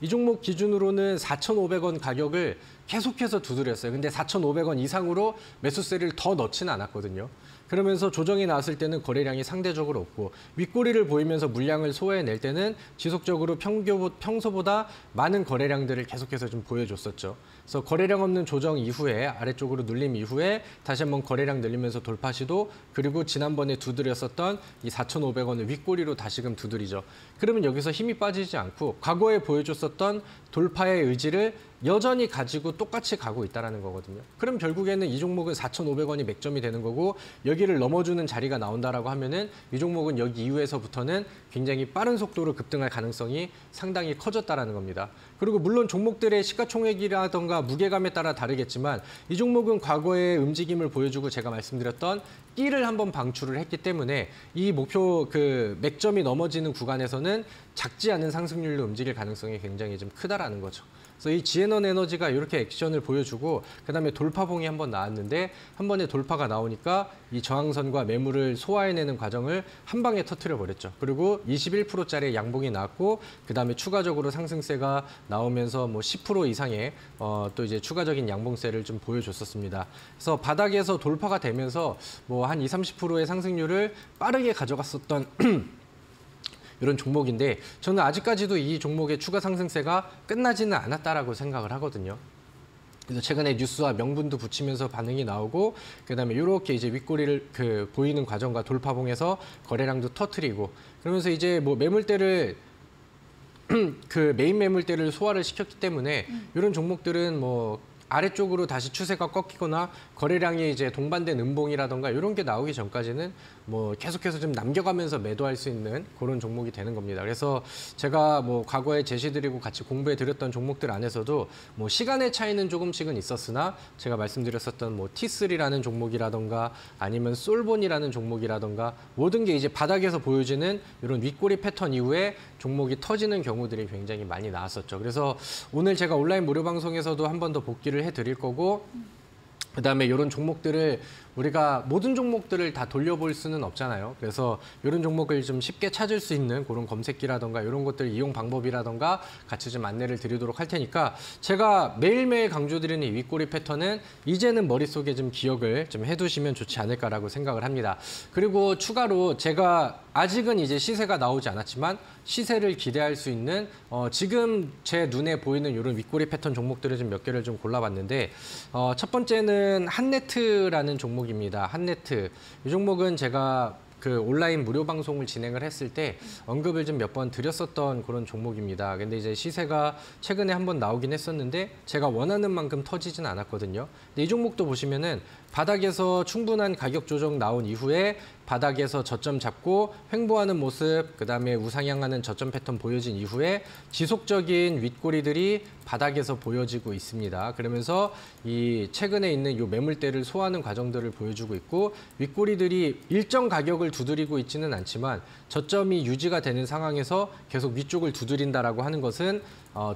이 종목 기준으로는 4,500원 가격을 계속해서 두드렸어요. 근데 4,500원 이상으로 매수세를 더 넣지는 않았거든요. 그러면서 조정이 나왔을 때는 거래량이 상대적으로 없고, 윗꼬리를 보이면서 물량을 소화해낼 때는 지속적으로 평소보다 많은 거래량들을 계속해서 좀 보여줬었죠. 그래서 거래량 없는 조정 이후에, 아래쪽으로 눌림 이후에 다시 한번 거래량 늘리면서 돌파 시도, 그리고 지난번에 두드렸었던 이 4,500원을 윗꼬리로 다시금 두드리죠. 그러면 여기서 힘이 빠지지 않고 과거에 보여줬었던 돌파의 의지를 여전히 가지고 똑같이 가고 있다는 거거든요. 그럼 결국에는 이 종목은 4,500원이 맥점이 되는 거고, 여기를 넘어주는 자리가 나온다라고 하면은 이 종목은 여기 이후에서부터는 굉장히 빠른 속도로 급등할 가능성이 상당히 커졌다라는 겁니다. 그리고 물론 종목들의 시가총액이라던가 무게감에 따라 다르겠지만, 이 종목은 과거의 움직임을 보여주고 제가 말씀드렸던 끼를 한번 방출을 했기 때문에 이 목표 그 맥점이 넘어지는 구간에서는 작지 않은 상승률로 움직일 가능성이 굉장히 좀 크다라는 거죠. 그래서 이 지에넌 에너지가 이렇게 액션을 보여주고, 그다음에 돌파봉이 한번 나왔는데, 한 번에 돌파가 나오니까 이 저항선과 매물을 소화해내는 과정을 한 방에 터뜨려 버렸죠. 그리고 21%짜리 양봉이 나왔고, 그다음에 추가적으로 상승세가 나오면서 뭐 10% 이상의 또 이제 추가적인 양봉세를 좀 보여줬었습니다. 그래서 바닥에서 돌파가 되면서 뭐 한 20-30%의 상승률을 빠르게 가져갔었던 이런 종목인데, 저는 아직까지도 이 종목의 추가 상승세가 끝나지는 않았다라고 생각을 하거든요. 그래서 최근에 뉴스와 명분도 붙이면서 반응이 나오고, 그다음에 이렇게 이제 윗꼬리를 보이는 과정과 돌파봉에서 거래량도 터트리고, 그러면서 이제 뭐 매물대를 메인 매물대를 소화를 시켰기 때문에 이런 종목들은 뭐 아래쪽으로 다시 추세가 꺾이거나 거래량이 이제 동반된 음봉이라던가 이런 게 나오기 전까지는 뭐 계속해서 좀 남겨가면서 매도할 수 있는 그런 종목이 되는 겁니다. 그래서 제가 뭐 과거에 제시드리고 같이 공부해 드렸던 종목들 안에서도 뭐 시간의 차이는 조금씩은 있었으나, 제가 말씀드렸었던 뭐 T3라는 종목이라던가 아니면 솔본이라는 종목이라던가 모든 게 이제 바닥에서 보여지는 이런 윗꼬리 패턴 이후에 종목이 터지는 경우들이 굉장히 많이 나왔었죠. 그래서 오늘 제가 온라인 무료 방송에서도 한 번 더 복귀를 해드릴 거고, 그다음에 이런 종목들을 우리가 모든 종목들을 다 돌려볼 수는 없잖아요. 그래서 이런 종목을 좀 쉽게 찾을 수 있는 그런 검색기라던가 이런 것들 이용 방법이라던가 같이 좀 안내를 드리도록 할 테니까, 제가 매일매일 강조드리는 이 윗꼬리 패턴은 이제는 머릿속에 좀 기억을 좀 해두시면 좋지 않을까라고 생각을 합니다. 그리고 추가로 제가 아직은 이제 시세가 나오지 않았지만 시세를 기대할 수 있는 지금 제 눈에 보이는 이런 윗꼬리 패턴 종목들을 좀 몇 개를 좀 골라봤는데, 첫 번째는 한네트라는 종목입니다. 한네트. 이 종목은 제가 그 온라인 무료 방송을 진행을 했을 때 언급을 좀 몇 번 드렸었던 그런 종목입니다. 근데 이제 시세가 최근에 한번 나오긴 했었는데 제가 원하는 만큼 터지진 않았거든요. 근데 이 종목도 보시면은 바닥에서 충분한 가격 조정 나온 이후에 바닥에서 저점 잡고 횡보하는 모습, 그다음에 우상향하는 저점 패턴 보여진 이후에 지속적인 윗꼬리들이 바닥에서 보여지고 있습니다. 그러면서 이 최근에 있는 이 매물대를 소화하는 과정들을 보여주고 있고, 윗꼬리들이 일정 가격을 두드리고 있지는 않지만 저점이 유지가 되는 상황에서 계속 위쪽을 두드린다라고 하는 것은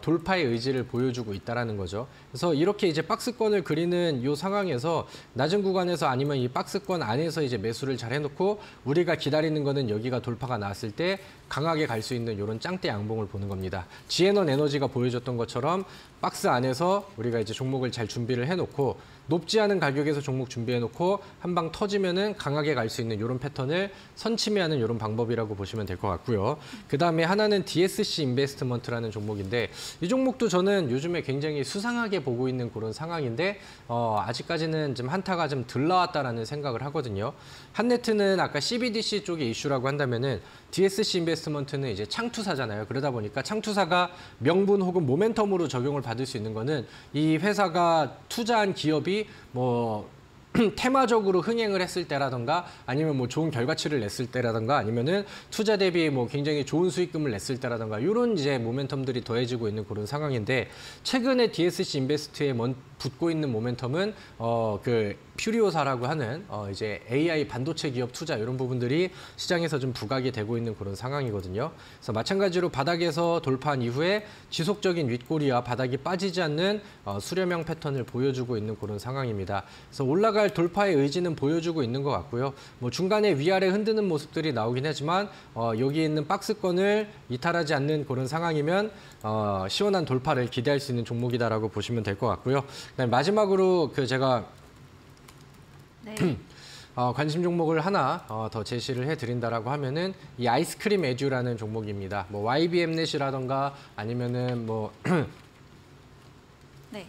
돌파의 의지를 보여주고 있다는 거죠. 그래서 이렇게 이제 박스권을 그리는 이 상황에서 낮은 구간에서 아니면 이 박스권 안에서 이제 매수를 잘 해놓고, 우리가 기다리는 거는 여기가 돌파가 나왔을 때 강하게 갈 수 있는 이런 짱대 양봉을 보는 겁니다. 지에넌 에너지가 보여줬던 것처럼 박스 안에서 우리가 이제 종목을 잘 준비를 해놓고, 높지 않은 가격에서 종목 준비해놓고 한 방 터지면은 강하게 갈 수 있는 이런 패턴을 선침해하는 이런 방법이라고 보시면 될 것 같고요. 그 다음에 하나는 DSC 인베스트먼트라는 종목인데, 있는데 이 종목도 저는 요즘에 굉장히 수상하게 보고 있는 그런 상황인데 아직까지는 좀 한타가 좀 덜 나왔다라는 생각을 하거든요. 한네트는 아까 CBDC 쪽의 이슈라고 한다면은 DSC 인베스트먼트는 이제 창투사잖아요. 그러다 보니까 창투사가 명분 혹은 모멘텀으로 적용을 받을 수 있는 거는 이 회사가 투자한 기업이 뭐 테마적으로 흥행을 했을 때라던가 아니면 뭐 좋은 결과치를 냈을 때라던가 아니면은 투자 대비 뭐 굉장히 좋은 수익금을 냈을 때라던가 이런 이제 모멘텀들이 더해지고 있는 그런 상황인데 최근에 DSC 인베스트에 붙고 있는 모멘텀은 그 퓨리오사라고 하는 이제 AI 반도체 기업 투자 이런 부분들이 시장에서 좀 부각이 되고 있는 그런 상황이거든요. 그래서 마찬가지로 바닥에서 돌파한 이후에 지속적인 윗꼬리와 바닥이 빠지지 않는 수렴형 패턴을 보여주고 있는 그런 상황입니다. 그래서 올라갈 돌파의 의지는 보여주고 있는 것 같고요. 뭐 중간에 위아래 흔드는 모습들이 나오긴 하지만 여기 있는 박스권을 이탈하지 않는 그런 상황이면 시원한 돌파를 기대할 수 있는 종목이다라고 보시면 될 것 같고요. 그다음에 마지막으로 제가 관심 종목을 하나 더 제시를 해드린다라고 하면은 이 아이스크림 에듀라는 종목입니다. 뭐 YBM넷이라던가 아니면은 뭐 네.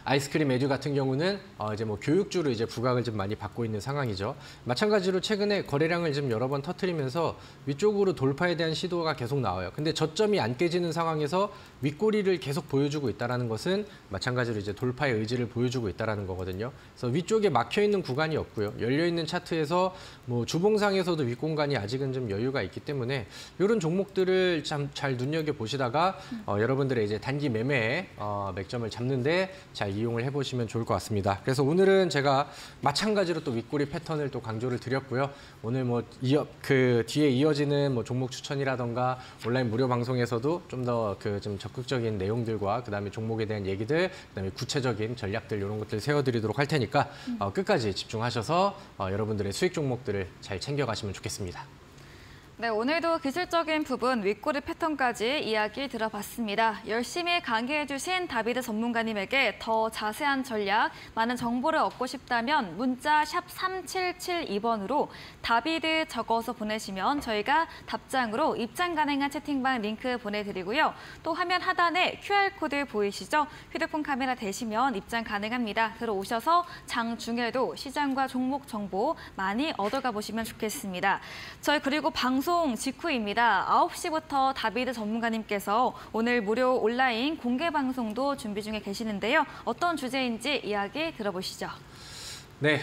아이스크림 에듀 같은 경우는 이제 뭐 교육주로 이제 부각을 좀 많이 받고 있는 상황이죠. 마찬가지로 최근에 거래량을 좀 여러 번 터뜨리면서 위쪽으로 돌파에 대한 시도가 계속 나와요. 근데 저점이 안 깨지는 상황에서 윗꼬리를 계속 보여주고 있다는 것은 마찬가지로 이제 돌파의 의지를 보여주고 있다는 거거든요. 그래서 위쪽에 막혀 있는 구간이 없고요. 열려 있는 차트에서 뭐 주봉상에서도 윗공간이 아직은 좀 여유가 있기 때문에 이런 종목들을 참 잘 눈여겨 보시다가 여러분들의 이제 단기 매매에 맥점을 잡는데 잘 이용을 해보시면 좋을 것 같습니다. 그래서 오늘은 제가 마찬가지로 또 윗꼬리 패턴을 또 강조를 드렸고요. 오늘 뭐 뒤에 이어지는 뭐 종목 추천이라던가 온라인 무료 방송에서도 좀 더 좀 적극적인 내용들과 그다음에 종목에 대한 얘기들, 그다음에 구체적인 전략들 이런 것들 세워드리도록 할 테니까 끝까지 집중하셔서 여러분들의 수익 종목들을 잘 챙겨가시면 좋겠습니다. 네, 오늘도 기술적인 부분, 윗꼬리 패턴까지 이야기 들어봤습니다. 열심히 강의해주신 다비드 전문가님에게 더 자세한 전략, 많은 정보를 얻고 싶다면 문자 샵 3772번으로 다비드 적어서 보내시면 저희가 답장으로 입장 가능한 채팅방 링크 보내드리고요. 또 화면 하단에 QR코드 보이시죠? 휴대폰 카메라 대시면 입장 가능합니다. 들어오셔서 장중에도 시장과 종목 정보 많이 얻어가 보시면 좋겠습니다. 저희 그리고 방송 직후입니다. 9시부터 다비드 전문가님께서 오늘 무료 온라인 공개 방송도 준비 중에 계시는데요. 어떤 주제인지 이야기 들어보시죠. 네,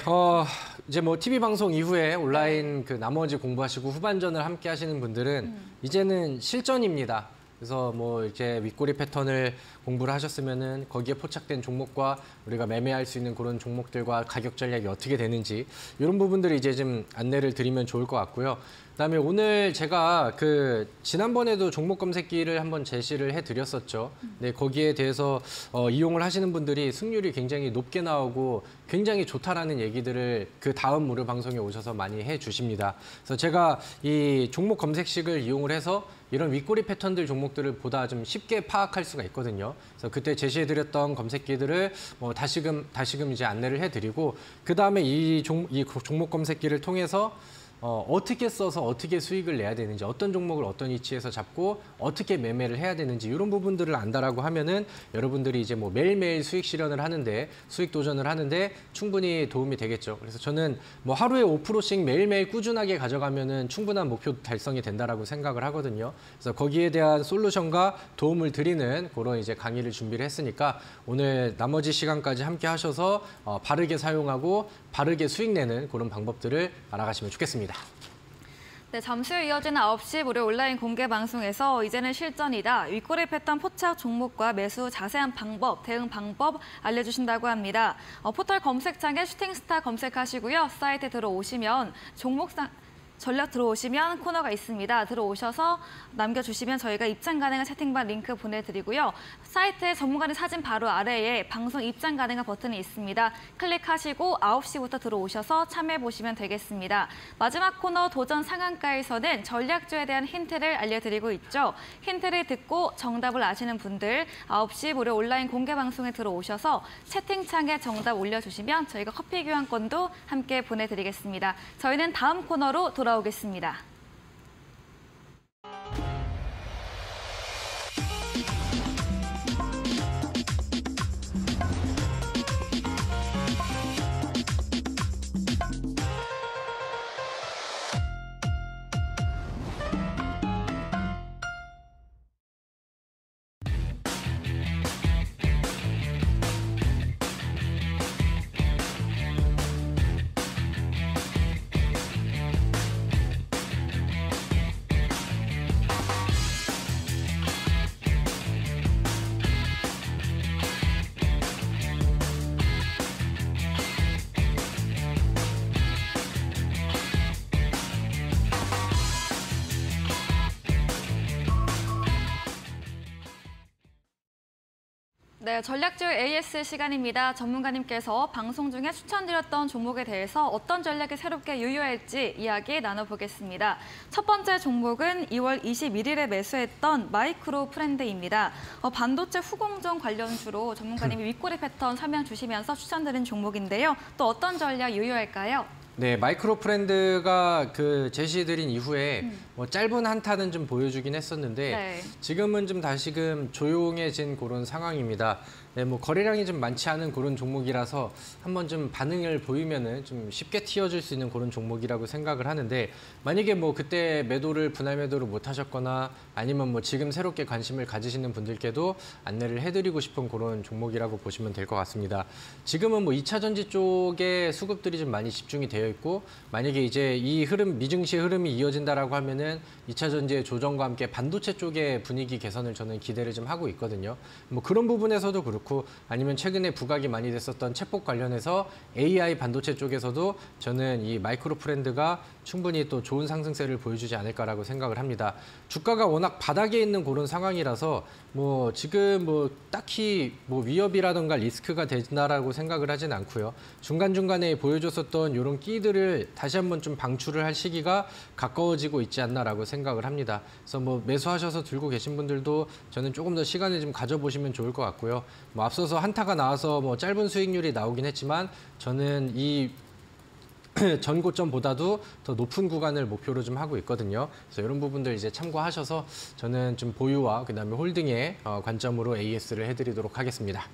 이제 뭐 TV 방송 이후에 온라인 나머지 공부하시고 후반전을 함께 하시는 분들은 이제는 실전입니다. 그래서 뭐 이렇게 윗꼬리 패턴을 공부를 하셨으면은 거기에 포착된 종목과 우리가 매매할 수 있는 그런 종목들과 가격 전략이 어떻게 되는지 이런 부분들을 이제 좀 안내를 드리면 좋을 것 같고요. 그다음에 오늘 제가 지난번에도 종목 검색기를 한번 제시를 해드렸었죠. 네, 거기에 대해서 이용을 하시는 분들이 승률이 굉장히 높게 나오고 굉장히 좋다라는 얘기들을 그 다음 무료 방송에 오셔서 많이 해주십니다. 그래서 제가 이 종목 검색식을 이용을 해서 이런 윗꼬리 패턴들 종목들을 보다 좀 쉽게 파악할 수가 있거든요. 그래서 그때 제시해드렸던 검색기들을 뭐 다시금 이제 안내를 해드리고 그 다음에 이 종목 검색기를 통해서 어떻게 써서 어떻게 수익을 내야 되는지, 어떤 종목을 어떤 위치에서 잡고 어떻게 매매를 해야 되는지 이런 부분들을 안다라고 하면은 여러분들이 이제 뭐 매일매일 수익 실현을 하는데 수익 도전을 하는데 충분히 도움이 되겠죠. 그래서 저는 뭐 하루에 5%씩 매일매일 꾸준하게 가져가면은 충분한 목표 달성이 된다라고 생각을 하거든요. 그래서 거기에 대한 솔루션과 도움을 드리는 그런 이제 강의를 준비를 했으니까 오늘 나머지 시간까지 함께 하셔서 바르게 사용하고 바르게 수익 내는 그런 방법들을 알아가시면 좋겠습니다. 네, 잠시 후 이어지는 9시 무료 온라인 공개 방송에서 이제는 실전이다. 윗꼬리 패턴 포착 종목과 매수 자세한 방법, 대응 방법 알려주신다고 합니다. 포털 검색창에 슈팅스타 검색하시고요. 사이트에 들어오시면 종목상 전략 들어오시면 코너가 있습니다. 들어오셔서 남겨주시면 저희가 입장 가능한 채팅방 링크 보내드리고요. 사이트에 전문가님 사진 바로 아래에 방송 입장 가능한 버튼이 있습니다. 클릭하시고 9시부터 들어오셔서 참여해보시면 되겠습니다. 마지막 코너 도전 상한가에서는 전략주에 대한 힌트를 알려드리고 있죠. 힌트를 듣고 정답을 아시는 분들 9시 무료 온라인 공개 방송에 들어오셔서 채팅창에 정답 올려주시면 저희가 커피 교환권도 함께 보내드리겠습니다. 저희는 다음 코너로 돌아오겠습니다. 네, 전략주 AS 시간입니다. 전문가님께서 방송 중에 추천드렸던 종목에 대해서 어떤 전략이 새롭게 유효할지 이야기 나눠보겠습니다. 첫 번째 종목은 2월 21일에 매수했던 마이크로 프렌드입니다. 반도체 후공정 관련주로 전문가님이 윗꼬리 패턴 설명 주시면서 추천드린 종목인데요. 또 어떤 전략 유효할까요? 네, 마이크로 프렌드가 그 제시드린 이후에 뭐 짧은 한타는 좀 보여주긴 했었는데 네. 지금은 좀 다시금 조용해진 그런 상황입니다. 네, 뭐 거래량이 좀 많지 않은 그런 종목이라서 한번 좀 반응을 보이면은 좀 쉽게 튀어줄 수 있는 그런 종목이라고 생각을 하는데 만약에 뭐 그때 매도를 분할 매도를 못 하셨거나 아니면 뭐 지금 새롭게 관심을 가지시는 분들께도 안내를 해드리고 싶은 그런 종목이라고 보시면 될 것 같습니다. 지금은 뭐 2차 전지 쪽에 수급들이 좀 많이 집중이 되어 있고 만약에 이제 이 흐름 미증시 흐름이 이어진다라고 하면은 2차 전지의 조정과 함께 반도체 쪽의 분위기 개선을 저는 기대를 좀 하고 있거든요. 뭐 그런 부분에서도 그렇고 아니면 최근에 부각이 많이 됐었던 챗봇 관련해서 AI 반도체 쪽에서도 저는 이 마이크로 프렌드가 충분히 또 좋은 상승세를 보여주지 않을까라고 생각을 합니다. 주가가 워낙 바닥에 있는 그런 상황이라서 뭐 지금 뭐 딱히 뭐 위협이라던가 리스크가 된다라고 생각을 하진 않고요. 중간중간에 보여줬었던 이런 끼들을 다시 한번 좀 방출을 할 시기가 가까워지고 있지 않나라고 생각을 합니다. 그래서 뭐 매수하셔서 들고 계신 분들도 저는 조금 더 시간을 좀 가져보시면 좋을 것 같고요. 뭐 앞서서 한타가 나와서 뭐 짧은 수익률이 나오긴 했지만 저는 이 전고점보다도 더 높은 구간을 목표로 좀 하고 있거든요. 그래서 이런 부분들 이제 참고하셔서 저는 좀 보유와 그다음에 홀딩의 관점으로 AS를 해드리도록 하겠습니다.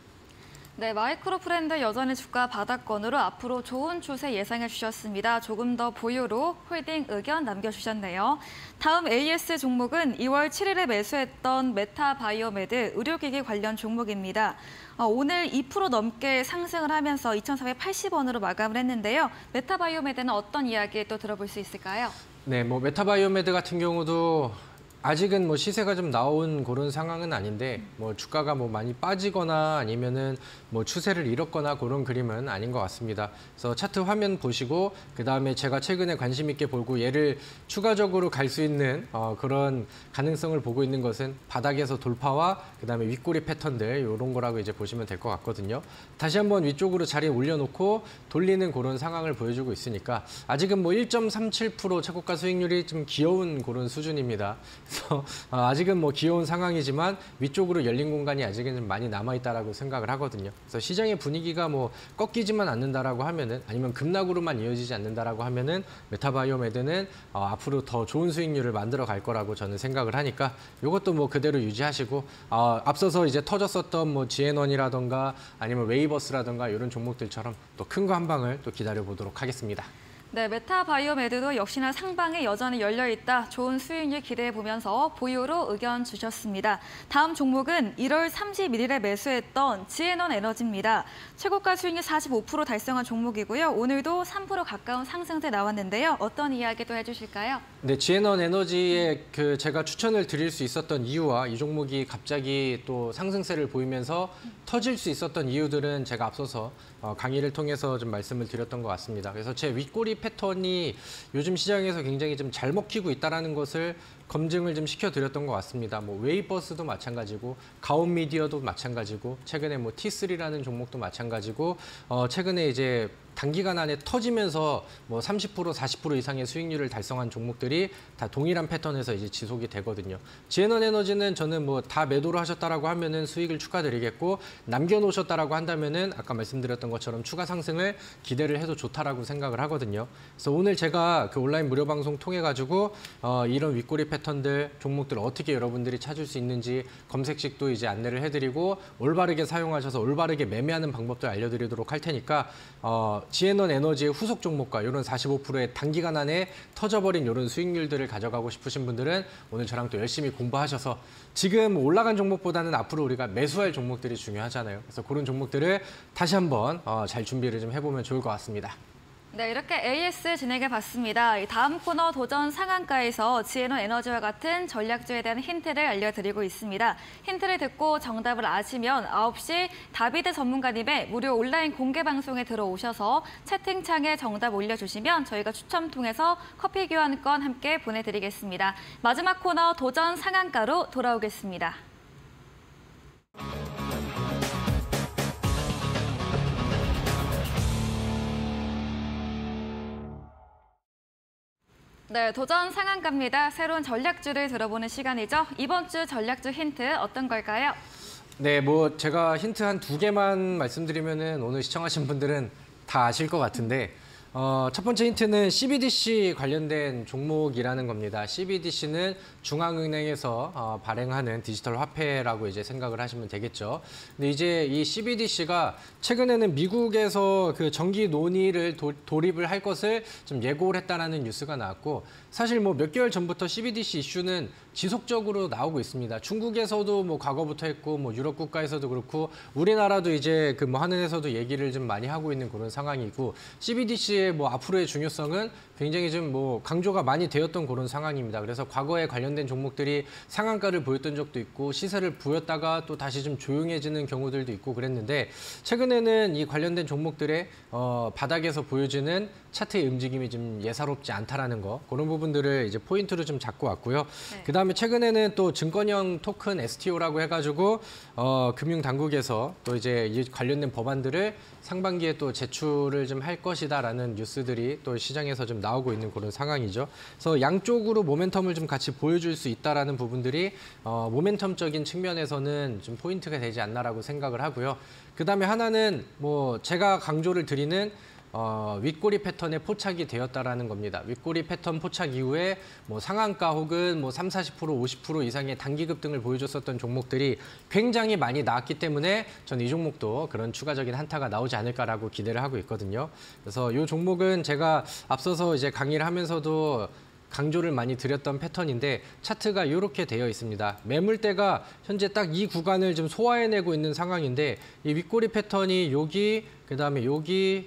네, 마이크로 프렌드 여전히 주가 바닥권으로 앞으로 좋은 추세 예상해 주셨습니다. 조금 더 보유로 홀딩 의견 남겨주셨네요. 다음 AS 종목은 2월 7일에 매수했던 메타바이오메드 의료기기 관련 종목입니다. 오늘 2% 넘게 상승을 하면서 2,480원으로 마감을 했는데요. 메타바이오메드는 어떤 이야기 또 들어볼 수 있을까요? 네, 뭐 메타바이오메드 같은 경우도 아직은 뭐 시세가 좀 나온 그런 상황은 아닌데 뭐 주가가 뭐 많이 빠지거나 아니면은 뭐 추세를 잃었거나 그런 그림은 아닌 것 같습니다. 그래서 차트 화면 보시고 그다음에 제가 최근에 관심 있게 보고 얘를 추가적으로 갈 수 있는 그런 가능성을 보고 있는 것은 바닥에서 돌파와 그다음에 윗꼬리 패턴들 이런 거라고 이제 보시면 될 것 같거든요. 다시 한번 위쪽으로 자리에 올려놓고 돌리는 그런 상황을 보여주고 있으니까 아직은 뭐 1.37% 최고가 수익률이 좀 귀여운 그런 수준입니다. 그래서 아직은 뭐 귀여운 상황이지만 위쪽으로 열린 공간이 아직은 좀 많이 남아있다라고 생각을 하거든요. 그래서 시장의 분위기가 뭐 꺾이지만 않는다라고 하면은 아니면 급락으로만 이어지지 않는다라고 하면은 메타바이오메드는 앞으로 더 좋은 수익률을 만들어 갈 거라고 저는 생각을 하니까 이것도 뭐 그대로 유지하시고 앞서서 이제 터졌었던 뭐 지앤원이라던가 아니면 웨이버스라던가 이런 종목들처럼 또 큰 거 한 방을 또 기다려 보도록 하겠습니다. 네, 메타바이오메드도 역시나 상방이 여전히 열려있다. 좋은 수익률 기대해보면서 보유로 의견 주셨습니다. 다음 종목은 1월 31일에 매수했던 지앤원 에너지입니다. 최고가 수익률 45% 달성한 종목이고요. 오늘도 3% 가까운 상승세 나왔는데요. 어떤 이야기도 해주실까요? 네, 지앤원 에너지에 제가 추천을 드릴 수 있었던 이유와 이 종목이 갑자기 또 상승세를 보이면서 터질 수 있었던 이유들은 제가 앞서서 강의를 통해서 좀 말씀을 드렸던 것 같습니다. 그래서 제 윗꼬리 패턴이 요즘 시장에서 굉장히 좀 잘 먹히고 있다는 것을 검증을 좀 시켜드렸던 것 같습니다. 뭐 웨이버스도 마찬가지고 가온미디어도 마찬가지고 최근에 뭐 T3라는 종목도 마찬가지고 최근에 이제 단기간 안에 터지면서 뭐 30%, 40% 이상의 수익률을 달성한 종목들이 다 동일한 패턴에서 이제 지속이 되거든요. 지앤원 에너지는 저는 뭐 다 매도를 하셨다라고 하면은 수익을 축하드리겠고 남겨놓으셨다라고 한다면은 아까 말씀드렸던 것처럼 추가 상승을 기대를 해도 좋다라고 생각을 하거든요. 그래서 오늘 제가 그 온라인 무료 방송 통해 가지고 이런 윗꼬리 패턴들 종목들 어떻게 여러분들이 찾을 수 있는지 검색식도 이제 안내를 해드리고 올바르게 사용하셔서 올바르게 매매하는 방법도 알려드리도록 할 테니까. 지앤원 에너지의 후속 종목과 이런 45%의 단기간 안에 터져버린 이런 수익률들을 가져가고 싶으신 분들은 오늘 저랑 또 열심히 공부하셔서 지금 올라간 종목보다는 앞으로 우리가 매수할 종목들이 중요하잖아요. 그래서 그런 종목들을 다시 한번 잘 준비를 좀 해보면 좋을 것 같습니다. 네, 이렇게 AS 진행해봤습니다. 다음 코너 도전 상한가에서 지앤원 에너지와 같은 전략주에 대한 힌트를 알려드리고 있습니다. 힌트를 듣고 정답을 아시면 9시 다비드 전문가님의 무료 온라인 공개 방송에 들어오셔서 채팅창에 정답 올려주시면 저희가 추첨 통해서 커피 교환권 함께 보내드리겠습니다. 마지막 코너 도전 상한가로 돌아오겠습니다. 네, 도전 상한가입니다. 새로운 전략주를 들어보는 시간이죠. 이번 주 전략주 힌트 어떤 걸까요? 네, 뭐 제가 힌트 한 2개만 말씀드리면은 오늘 시청하신 분들은 다 아실 것 같은데 첫 번째 힌트는 CBDC 관련된 종목이라는 겁니다. CBDC는 중앙은행에서 발행하는 디지털 화폐라고 이제 생각을 하시면 되겠죠. 근데 이제 이 CBDC가 최근에는 미국에서 그 정기 논의를 돌입을 할 것을 좀 예고를 했다라는 뉴스가 나왔고, 사실 뭐 몇 개월 전부터 CBDC 이슈는 지속적으로 나오고 있습니다. 중국에서도 뭐 과거부터 했고, 뭐 유럽 국가에서도 그렇고, 우리나라도 이제 그 뭐 하는 데서도 얘기를 좀 많이 하고 있는 그런 상황이고, CBDC의 뭐 앞으로의 중요성은 굉장히 좀 뭐 강조가 많이 되었던 그런 상황입니다. 그래서 과거에 관련된 종목들이 상한가를 보였던 적도 있고, 시세를 보였다가 또 다시 좀 조용해지는 경우들도 있고 그랬는데, 최근에는 이 관련된 종목들의 바닥에서 보여지는 차트의 움직임이 좀 예사롭지 않다라는 거, 그런 부분들을 이제 포인트로 좀 잡고 왔고요. 네. 그다음에 최근에는 또 증권형 토큰 STO라고 해가지고 금융당국에서 또 이제 이 관련된 법안들을 상반기에 또 제출을 좀 할 것이다라는 뉴스들이 또 시장에서 좀 나오고 있는 그런 상황이죠. 그래서 양쪽으로 모멘텀을 좀 같이 보여줄 수 있다라는 부분들이 모멘텀적인 측면에서는 좀 포인트가 되지 않나라고 생각을 하고요. 그다음에 하나는 뭐 제가 강조를 드리는 윗꼬리 패턴에 포착이 되었다라는 겁니다. 윗꼬리 패턴 포착 이후에 뭐 상한가 혹은 뭐 30, 40%, 50% 이상의 단기 급등을 보여줬었던 종목들이 굉장히 많이 나왔기 때문에 저는 이 종목도 그런 추가적인 한타가 나오지 않을까라고 기대를 하고 있거든요. 그래서 이 종목은 제가 앞서서 이제 강의를 하면서도 강조를 많이 드렸던 패턴인데, 차트가 이렇게 되어 있습니다. 매물대가 현재 딱 이 구간을 좀 소화해내고 있는 상황인데, 이 윗꼬리 패턴이 여기, 그다음에 여기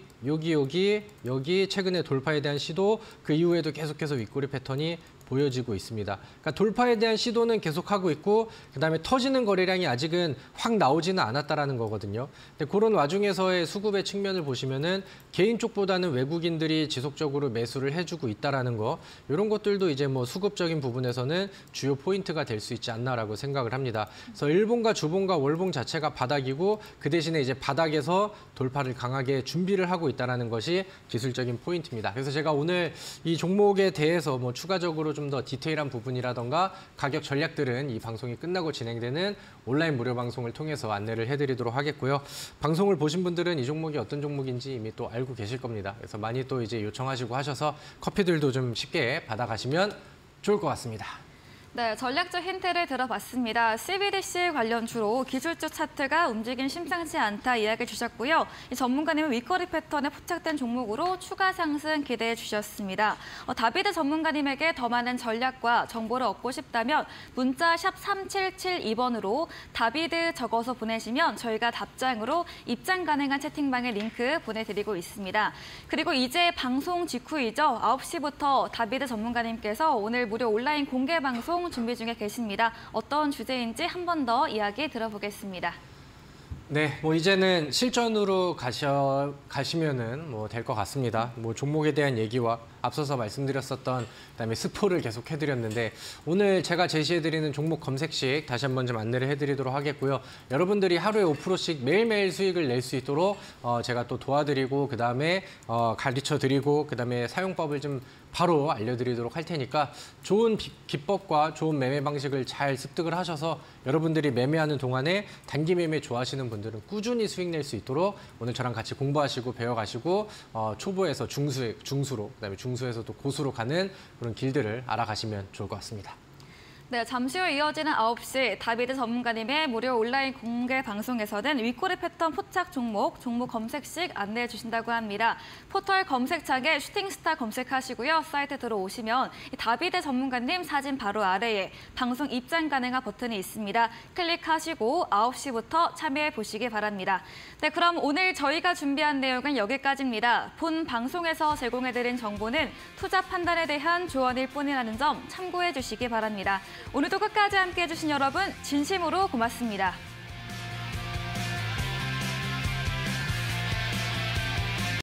최근에 돌파에 대한 시도, 그 이후에도 계속해서 윗꼬리 패턴이 보여지고 있습니다. 그러니까 돌파에 대한 시도는 계속하고 있고, 그다음에 터지는 거래량이 아직은 확 나오지는 않았다라는 거거든요. 근데 그런 와중에서의 수급의 측면을 보시면은 개인 쪽보다는 외국인들이 지속적으로 매수를 해주고 있다라는 거, 이런 것들도 이제 뭐 수급적인 부분에서는 주요 포인트가 될 수 있지 않나라고 생각을 합니다. 그래서 일봉과 주봉과 월봉 자체가 바닥이고, 그 대신에 이제 바닥에서 돌파를 강하게 준비를 하고 있다라는 것이 기술적인 포인트입니다. 그래서 제가 오늘 이 종목에 대해서 뭐 추가적으로 좀 더 디테일한 부분이라던가 가격 전략들은 이 방송이 끝나고 진행되는 온라인 무료 방송을 통해서 안내를 해드리도록 하겠고요. 방송을 보신 분들은 이 종목이 어떤 종목인지 이미 또 알고 계실 겁니다. 그래서 많이 또 이제 요청하시고 하셔서 커피들도 좀 쉽게 받아가시면 좋을 것 같습니다. 네, 전략적 힌트를 들어봤습니다. CBDC 관련 주로 기술주 차트가 움직임 심상치 않다 이야기 주셨고요. 이 전문가님은 윗거리 패턴에 포착된 종목으로 추가 상승 기대해 주셨습니다. 다비드 전문가님에게 더 많은 전략과 정보를 얻고 싶다면 문자 샵 3772번으로 다비드 적어서 보내시면 저희가 답장으로 입장 가능한 채팅방에 링크 보내드리고 있습니다. 그리고 이제 방송 직후이죠. 9시부터 다비드 전문가님께서 오늘 무료 온라인 공개 방송 준비 중에 계십니다. 어떤 주제인지 한 번 더 이야기 들어보겠습니다. 네, 뭐 이제는 실전으로 가시면은 뭐 될 것 같습니다. 뭐 종목에 대한 얘기와 앞서서 말씀드렸었던 그다음에 스포를 계속 해드렸는데, 오늘 제가 제시해드리는 종목 검색식 다시 한번 좀 안내를 해드리도록 하겠고요. 여러분들이 하루에 5%씩 매일매일 수익을 낼 수 있도록 제가 또 도와드리고, 그다음에 가르쳐드리고, 그다음에 사용법을 좀 바로 알려드리도록 할 테니까 좋은 기법과 좋은 매매 방식을 잘 습득을 하셔서 여러분들이 매매하는 동안에 단기 매매 좋아하시는 분들은 꾸준히 수익 낼 수 있도록 오늘 저랑 같이 공부하시고 배워가시고 초보에서 중수로, 그다음에 중수에서 또 고수로 가는 그런 길들을 알아가시면 좋을 것 같습니다. 네, 잠시 후 이어지는 9시 다비드 전문가님의 무료 온라인 공개 방송에서는 윗꼬리 패턴 포착 종목 검색식 안내해 주신다고 합니다. 포털 검색창에 슈팅스타 검색하시고요. 사이트 들어오시면 다비드 전문가님 사진 바로 아래에 방송 입장 가능한 버튼이 있습니다. 클릭하시고 9시부터 참여해 보시기 바랍니다. 네, 그럼 오늘 저희가 준비한 내용은 여기까지입니다. 본 방송에서 제공해드린 정보는 투자 판단에 대한 조언일 뿐이라는 점 참고해 주시기 바랍니다. 오늘도 끝까지 함께해 주신 여러분 진심으로 고맙습니다.